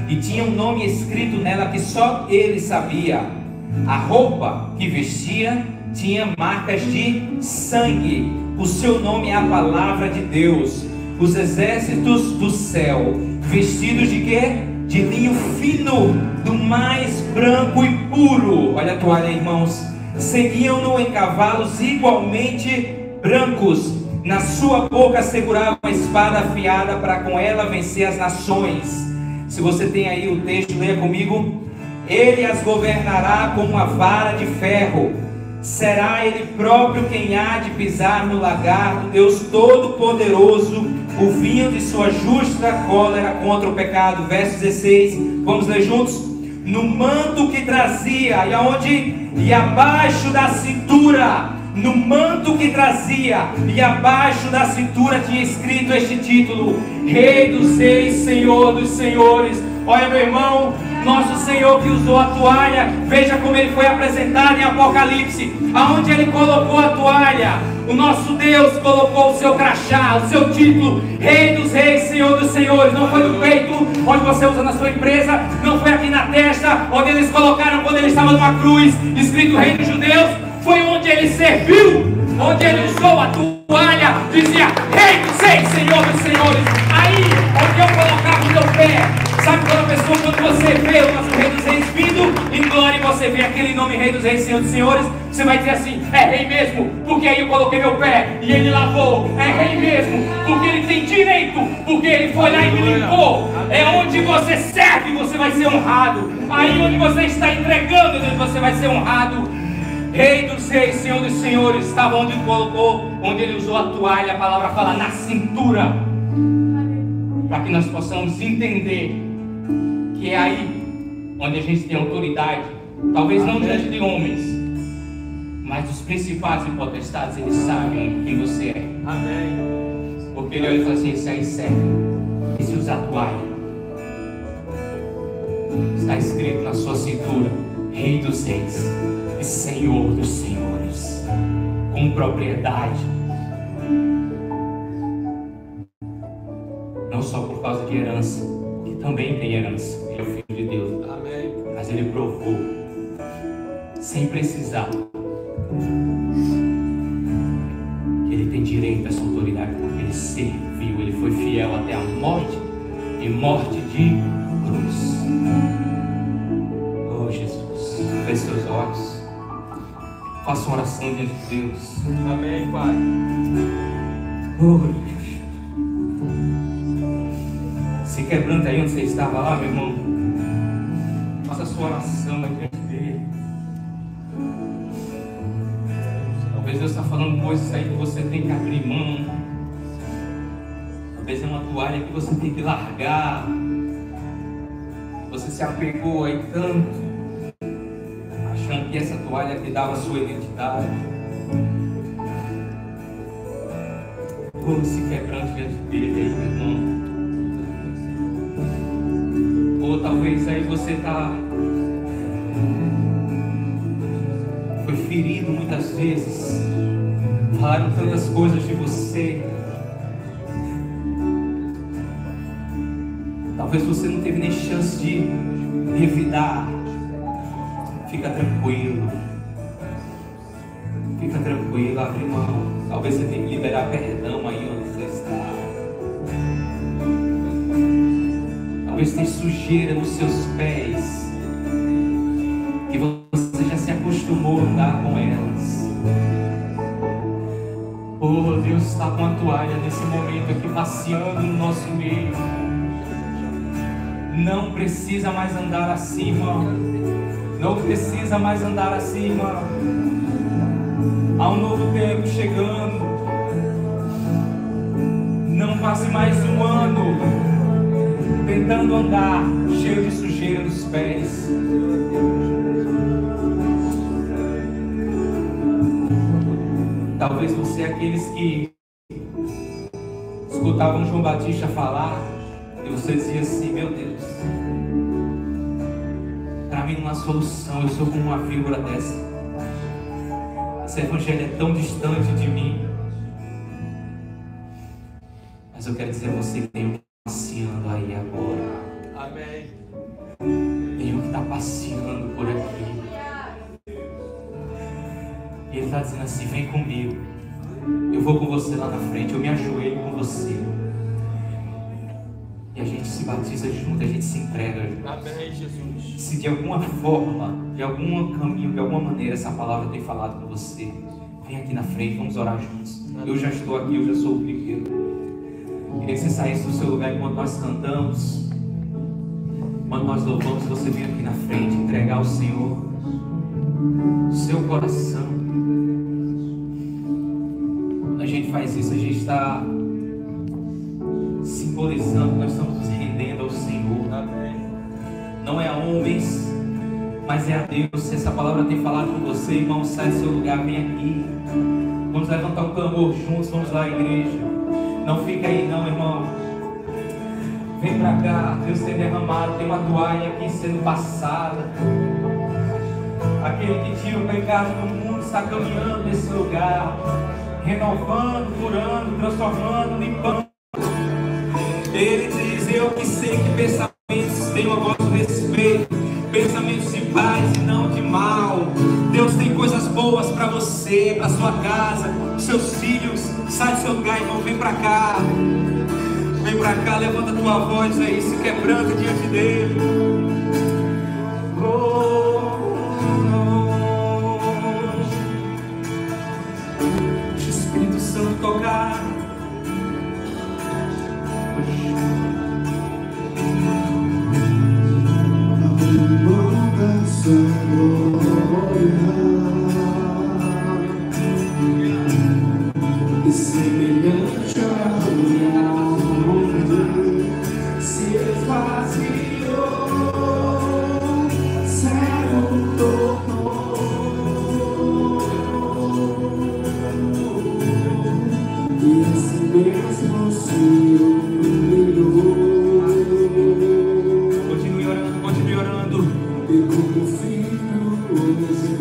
e tinha um nome escrito nela que só ele sabia. A roupa que vestia tinha marcas de sangue. O seu nome é a palavra de Deus. Os exércitos do céu, vestidos de quê? De linho fino, do mais branco e puro. Olha a toalha, irmãos. Seguiam-no em cavalos igualmente brancos. Na sua boca segurava uma espada afiada para com ela vencer as nações. Se você tem aí o texto, leia comigo. Ele as governará com uma vara de ferro. Será ele próprio quem há de pisar no lagar do Deus Todo-Poderoso, o vinho de sua justa cólera contra o pecado. Verso 16, vamos ler juntos? No manto que trazia, e aonde? E abaixo da cintura, no manto que trazia, e abaixo da cintura tinha escrito este título: Rei dos Reis, Senhor dos Senhores. Olha, meu irmão, nosso Senhor que usou a toalha, veja como ele foi apresentado em Apocalipse. Aonde ele colocou a toalha? O nosso Deus colocou o seu crachá, o seu título, Rei dos Reis, Senhor dos Senhores. Não foi no peito, onde você usa na sua empresa. Não foi aqui na testa, onde eles colocaram quando ele estava numa cruz, escrito Rei dos Judeus. Foi onde ele serviu, onde ele usou a toalha, dizia Rei dos Reis, Senhor dos Senhores. Aí, onde eu colocava o teu pé. Sabe quando você vê o nosso Rei dos Reis vindo em glória, e você vê aquele nome Rei dos Reis, Senhor dos Senhores, você vai dizer assim: é rei mesmo, porque aí eu coloquei meu pé e ele lavou. É rei mesmo, porque ele tem direito, porque ele foi lá e me limpou. É onde você serve, você vai ser honrado. Aí onde você está entregando, você vai ser honrado. Rei dos Reis, Senhor dos Senhores, estava onde ele colocou, onde ele usou a toalha. A palavra fala na cintura, para que nós possamos entender que é aí onde a gente tem autoridade, talvez não diante de homens, mas os principais e potestades, eles sabem quem você é. Amém. Porque ele olha e fala assim: esse aí serve, esse usa a toalha. Está escrito na sua cintura: Rei dos Reis e Senhor dos Senhores, com propriedade. Não só por causa de herança, que também tem herança, ele é o Filho de Deus. Amém. Mas ele provou, sem precisar, que ele tem direito a essa autoridade, porque ele serviu, ele foi fiel até a morte, e morte de cruz. Oh Jesus, feche seus olhos, faça uma oração diante de Deus. Amém, Pai. Oh Deus. Se quebranta aí onde você estava lá, meu irmão. Faça a sua oração diante dele. Talvez Deus está falando coisas aí que você tem que abrir mão. Talvez é uma toalha que você tem que largar. Você se apegou aí tanto, achando que essa toalha te dava a sua identidade. Como se quebrante diante dele aí, meu irmão. Ou talvez aí você foi ferido muitas vezes, falaram tantas coisas de você, talvez você não teve nem chance de revidar. Fica tranquilo, abre mão. Talvez você tenha que liberar perdão aí onde você está. Talvez tenha sujeira nos seus pés, que você já se acostumou a andar com elas. Oh, Deus está com a toalha nesse momento aqui passeando no nosso meio. Não precisa mais andar assim, irmão. Não precisa mais andar assim, irmão. Há um novo tempo chegando. Não passe mais um ano tentando andar cheio de sujeira nos pés. Talvez você é aqueles que escutavam João Batista falar e você dizia assim: meu Deus, para mim não há solução, eu sou como uma víbora dessa. Esse evangelho é tão distante de mim. Mas eu quero dizer a você que tem um passeando aí agora. Amém. Tem um que está passeando por aqui. E ele está dizendo assim: vem comigo. Eu vou com você lá na frente. Eu me ajoelho com você. E a gente se batiza junto, a gente se entrega junto. Amém, Jesus. Se de alguma forma, de algum caminho, de alguma maneira essa palavra tem falado com você, vem aqui na frente, vamos orar juntos. Eu já estou aqui, eu já sou o primeiro. Queria que você saísse do seu lugar enquanto nós cantamos, enquanto nós louvamos, você vem aqui na frente entregar ao Senhor o seu coração. Quando a gente faz isso, a gente está simbolizando, nós estamos nos rendendo ao Senhor. Amém. Não é a homens, mas é a Deus. Se essa palavra tem falado com você, irmão, sai do seu lugar, vem aqui. Vamos levantar um clamor juntos, vamos lá, igreja. Não fica aí não, irmão. Vem pra cá, Deus tem derramado, tem uma toalha aqui sendo passada. Aquele que tira o pecado do mundo está caminhando nesse lugar. renovando, curando, transformando, limpando. Ele diz: eu que sei que pensamentos tenho a vosso respeito, pensamentos de paz e não de mal. Deus tem coisas boas para você, para sua casa, seus filhos. Sai do seu lugar, irmão, vem para cá. Vem para cá, levanta a tua voz aí, se quebranta diante dele. Espírito Santo tocar. E semelhante a homem se esvaziou, cego tornou, e assim mesmo se humilhou. Continue orando, continue orando. E como filho hoje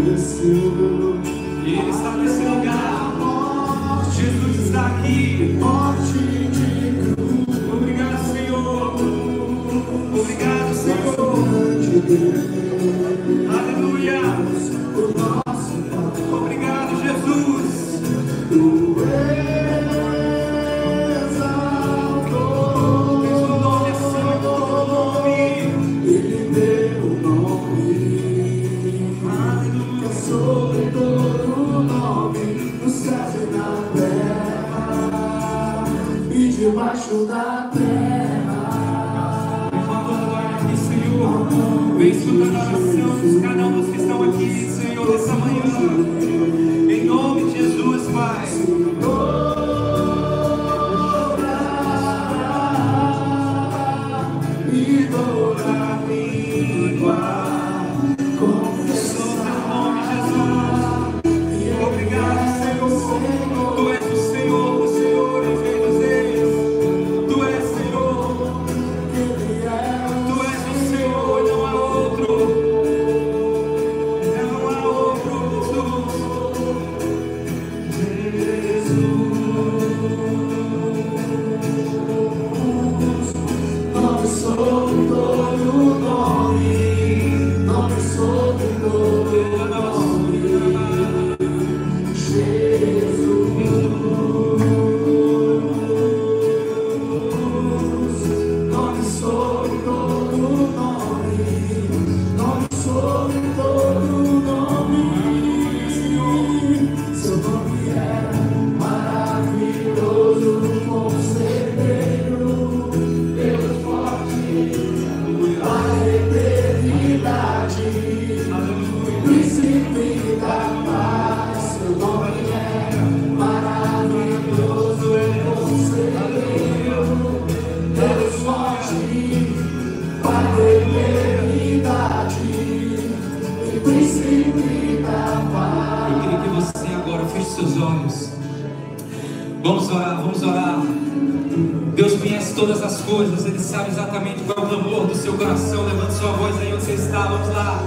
desceu, E ele está nesse lugar. Jesus está aqui. Obrigado, Senhor. Obrigado, Senhor. Aleluia. Obrigado, Jesus. Fez o nome acima de todo nome. Ele deu o nome, Aleluia. sobre todo nome, no céu e na terra, e debaixo da terra. Aqui, Senhor, vem escutando a oração de cada um dos que estão aqui, Senhor, nessa manhã. Em nome de Jesus, Pai. E toda língua Sobre o nome de Jesus. Obrigado, Senhor. Tu és o Senhor dos senhores, Rei dos reis. Tu és, Senhor. Tu és o Senhor, não há outro. Não há outro, nome sobre todo nome, nome sobre todo nome, Jesus, nome sobre todo nome, nome sobre todo nome, seu nome é maravilhoso, conselheiro, Deus forte, Pai da eternidade, príncipe da paz, seu nome é maravilhoso, conselheiro, Deus forte, Pai da eternidade, príncipe da paz. Eu queria que você agora feche seus olhos. Vamos orar, vamos orar. Deus conhece todas as coisas, Ele sabe exatamente qual é o clamor do seu coração. Levante sua voz aí onde você está, vamos lá.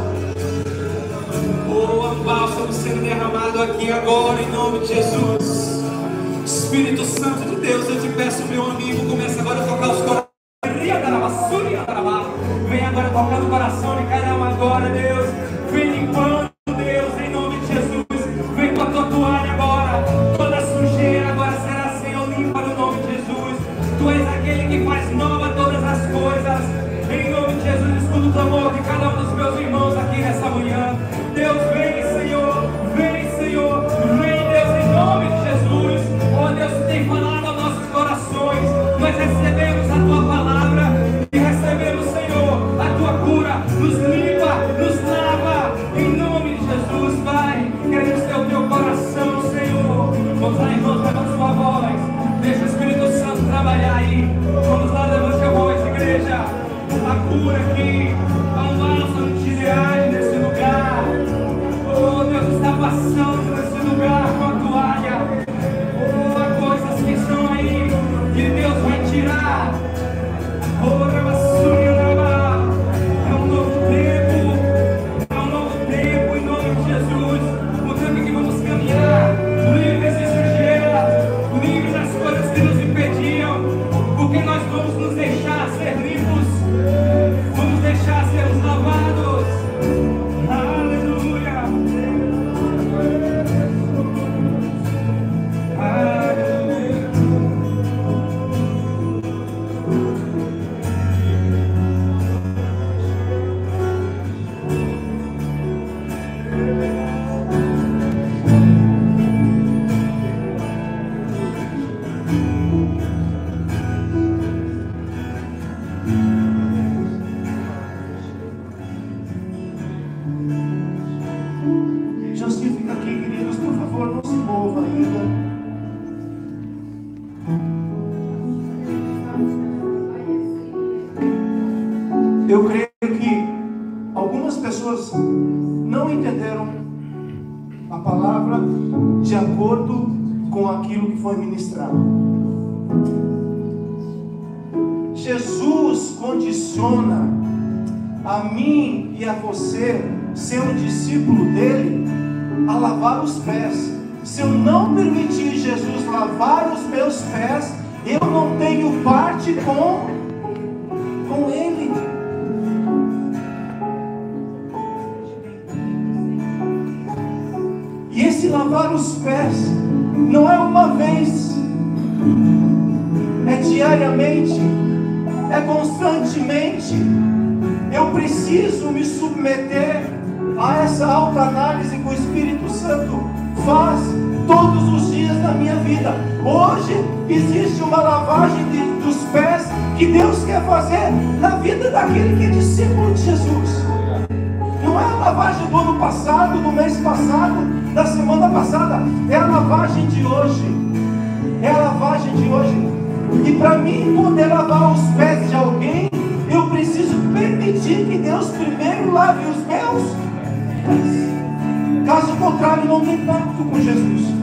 Oh, um bálsamo sendo derramado aqui agora, em nome de Jesus. Espírito Santo de Deus, eu te peço, meu amigo, começa agora a tocar os corações. Vem agora tocar no coração de cada um agora, Deus. Vem limpando, Deus, em nome de Jesus. Vem com a tua toalha agora. Toda sujeira agora será, Senhor, limpa no nome de Jesus. Tu és aquele que faz nova todas as coisas. Em nome de Jesus, escuta o clamor de cada um dos meus irmãos aqui nessa manhã. Deus, vem, Senhor. Vem, Senhor. Vem, Deus, em nome de Jesus. Oh, Deus, tu tem falado aos nossos corações. Nós recebemos a tua palavra e recebemos, Senhor, a tua cura. Nos limpa, nos lava. Em nome de Jesus, Pai. Queremos ter o teu coração, Senhor. Vamos lá, irmãos, levanta sua voz. Deixa o Espírito Santo trabalhar aí. Vamos lá, levante a voz, igreja. A cura aqui. Há um bálsamo de ideais nesse lugar. Oh, Deus está passando nesse lugar com a toalha. Oh, há coisas que estão aí que Deus vai tirar. Oh, Ramassunyanaba. É um novo tempo. É um novo tempo em nome de Jesus. Um tempo em que vamos caminhar livres e pessoas não entenderam a palavra de acordo com aquilo que foi ministrado. Jesus condiciona a mim e a você, ser um discípulo dele, a lavar os pés. Se eu não permitir Jesus lavar os meus pés, eu não tenho parte com ele. E esse lavar os pés não é uma vez, é diariamente, é constantemente. Eu preciso me submeter a essa autoanálise que o Espírito Santo faz todos os dias da minha vida. Hoje existe uma lavagem dos pés que Deus quer fazer na vida daquele que é discípulo de Jesus. Não é a lavagem do ano passado, do mês passado, da semana passada. É a lavagem de hoje. É a lavagem de hoje. E para mim poder lavar os pés de alguém, eu preciso permitir que Deus primeiro lave os meus pés. Caso contrário, não tem pacto com Jesus.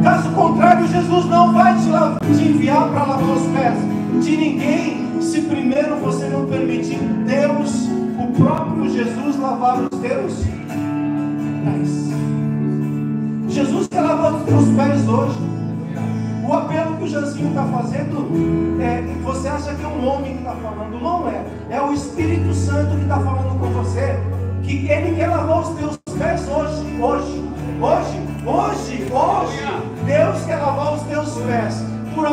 Caso contrário, Jesus não vai te enviar para lavar os pés de ninguém, se primeiro você não permitir Deus, o próprio Jesus, lavar os teus pés. Jesus quer lavar os teus pés hoje. O apelo que o Janzinho está fazendo, você acha que é um homem que está falando? Não é. É o Espírito Santo que está falando com você, que Ele quer lavar os teus pés hoje. Deus quer lavar os teus pés. Por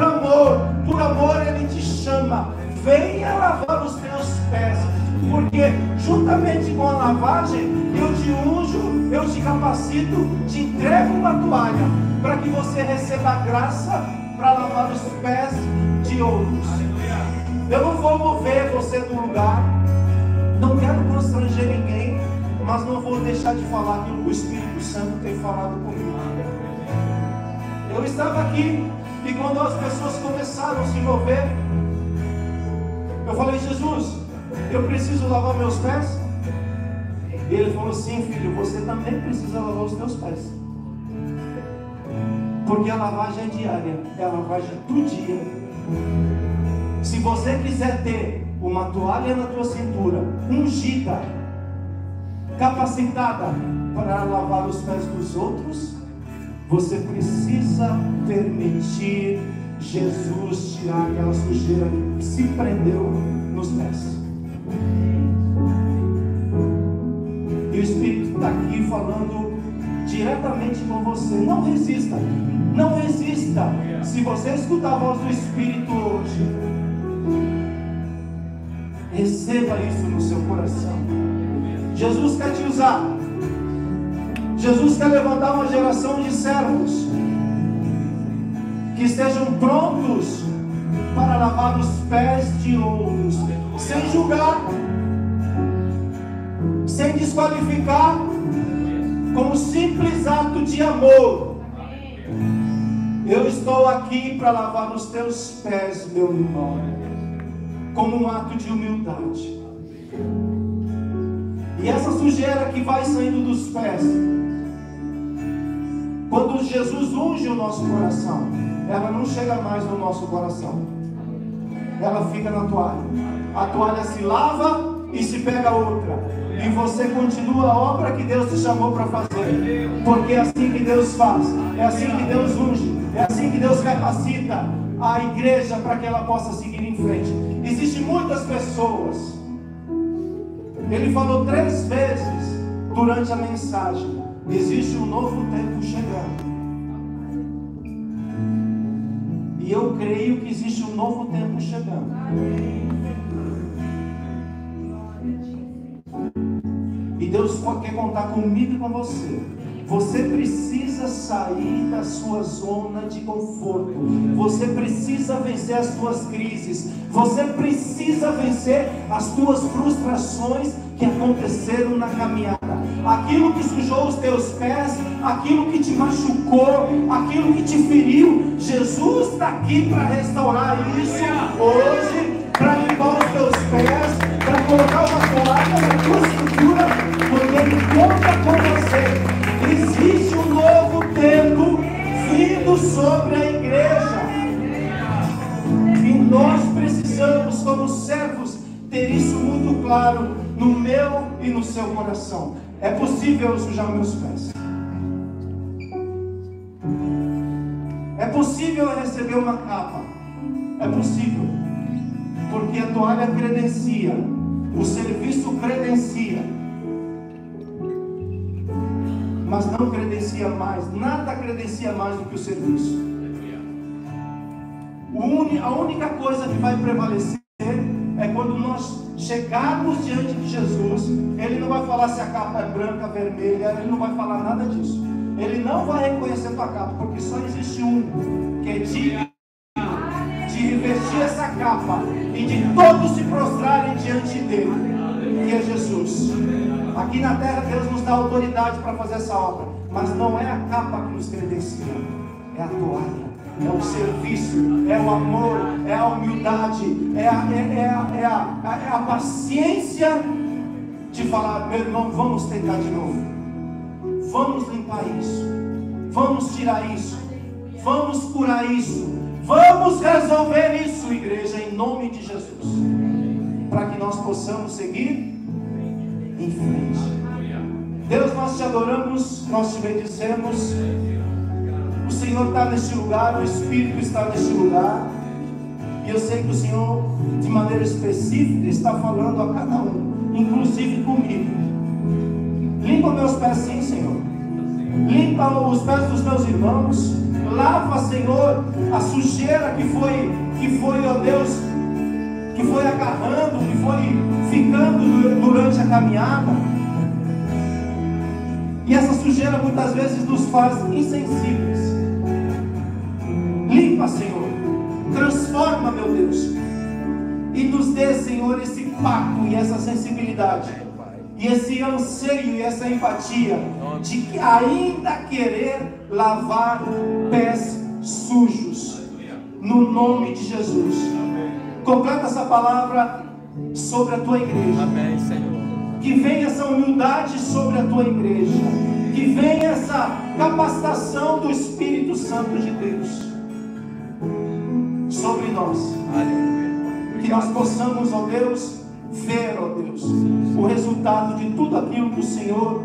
amor Ele te chama. Venha lavar os teus pés. Porque juntamente com a lavagem, eu te unjo, eu te capacito, te entrego uma toalha, para que você receba a graça para lavar os pés de outros. Eu não vou mover você do lugar, não quero constranger ninguém, mas não vou deixar de falar aquilo que o Espírito Santo tem falado comigo. Eu estava aqui e quando as pessoas começaram a se mover, eu falei: Jesus, eu preciso lavar meus pés? E ele falou: sim, filho, você também precisa lavar os teus pés. Porque a lavagem é diária, é a lavagem do dia. Se você quiser ter uma toalha na tua cintura, ungida, capacitada para lavar os pés dos outros, você precisa permitir Jesus tirar aquela sujeira que se prendeu nos pés. E o Espírito está aqui falando diretamente com você. Não resista, não resista. Se você escutar a voz do Espírito hoje, receba isso no seu coração. Jesus quer te usar. Jesus quer levantar uma geração de servos que estejam prontos para lavar os pés de outros, sem julgar, sem desqualificar, com um simples ato de amor. Eu estou aqui para lavar os teus pés, meu irmão, como um ato de humildade. E essa sujeira que vai saindo dos pés, quando Jesus unge o nosso coração, ela não chega mais no nosso coração, ela fica na toalha. A toalha se lava e se pega outra, e você continua a obra que Deus te chamou para fazer, porque é assim que Deus faz, é assim que Deus unge, é assim que Deus capacita a igreja para que ela possa seguir em frente. Existem muitas pessoas, ele falou 3 vezes durante a mensagem: existe um novo tempo chegando. E eu creio que existe um novo tempo chegando. E Deus quer contar comigo e com você. Você precisa sair da sua zona de conforto. Você precisa vencer as suas crises. Você precisa vencer as suas frustrações que aconteceram na caminhada. Aquilo que sujou os teus pés, aquilo que te machucou, aquilo que te feriu. Jesus está aqui para restaurar isso hoje, para limpar os teus pés, para colocar uma toalha na tua cintura, porque Ele conta com você. Existe um novo tempo vindo sobre a igreja. E nós precisamos, como servos, ter isso muito claro no meu e no seu coração. É possível eu sujar meus pés. É possível eu receber uma capa. É possível. Porque a toalha credencia. O serviço credencia. Mas não credencia mais. Nada credencia mais do que o serviço. A única coisa que vai prevalecer é quando nós chegarmos diante de Jesus. Ele não vai falar se a capa é branca, vermelha. Ele não vai falar nada disso. Ele não vai reconhecer tua capa, porque só existe um que é digno de revestir essa capa e de todos se prostrarem diante dele, que é Jesus. Aqui na terra Deus nos dá autoridade para fazer essa obra, mas não é a capa que nos credencia, é a toalha. É o serviço, é o amor, é a humildade, é a paciência de falar: meu irmão, vamos tentar de novo, vamos limpar isso, vamos tirar isso, vamos curar isso, vamos resolver isso, igreja, em nome de Jesus, para que nós possamos seguir em frente. Deus, nós te adoramos, nós te bendizemos. O Senhor está neste lugar, o Espírito está neste lugar, e eu sei que o Senhor, de maneira específica, está falando a cada um, inclusive comigo. Limpa meus pés, sim, Senhor. Limpa os pés dos meus irmãos. Lava, Senhor, a sujeira que foi, ó Deus, que foi agarrando, que foi ficando durante a caminhada. E essa sujeira muitas vezes nos faz insensíveis. Limpa, Senhor. Transforma, meu Deus. E nos dê, Senhor, esse pacto e essa sensibilidade. E esse anseio e essa empatia de que ainda querer lavar pés sujos. No nome de Jesus. Completa essa palavra sobre a tua igreja. Amém, Senhor. Que venha essa humildade sobre a tua igreja. Que venha essa capacitação do Espírito Santo de Deus sobre nós. Que nós possamos, ó Deus, ver, ó Deus, o resultado de tudo aquilo que o Senhor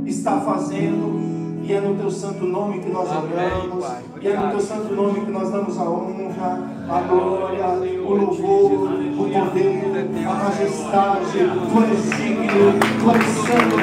está fazendo. E é no teu santo nome que nós oramos. E é no teu santo nome que nós damos a honra, a glória, o louvor, o poder, a majestade. Tu és digno, tu és santo,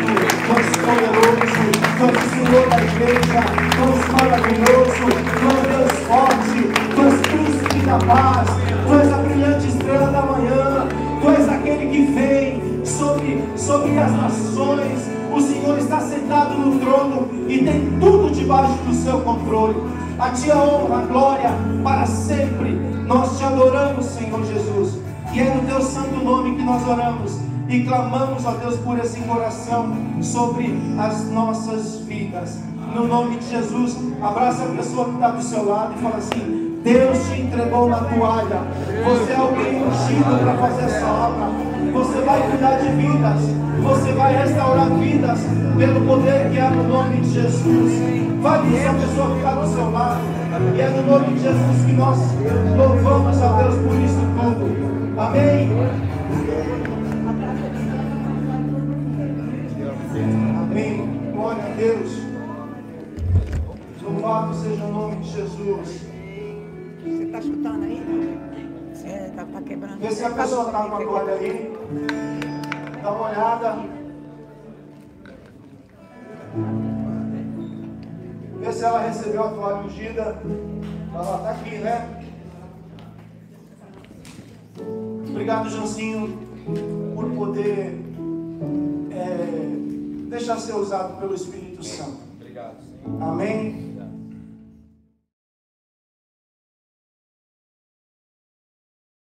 tu és poderoso, tu és o Senhor da igreja, tu és maravilhoso, tu és Deus forte, tu és príncipe da paz, tu és a brilhante estrela da manhã, tu és aquele que vem sobre as nações. O Senhor está sentado no trono e tem tudo debaixo do seu controle. A ti a honra, a glória para sempre. Nós te adoramos, Senhor Jesus. E é no teu santo nome que nós oramos e clamamos, ó Deus, por esse coração sobre as nossas vidas. No nome de Jesus, abraça a pessoa que está do seu lado e fala assim: Deus te entregou uma toalha. Você é alguém ungido para fazer essa obra. Você vai cuidar de vidas. Você vai restaurar vidas pelo poder que há no nome de Jesus. Vai dizer a pessoa que está do seu lado. E é no nome de Jesus que nós louvamos a Deus por isso tudo. Amém? Amém. Glória a Deus. Louvado seja o nome de Jesus. Você está chutando aí? Está quebrando. Vê se a pessoa está com a toalha aí. Dá uma olhada. Vê se ela recebeu a toalha ungida. Ela está aqui, né? Obrigado, Jancinho, por poder deixar ser usado pelo Espírito Santo. Obrigado. Amém?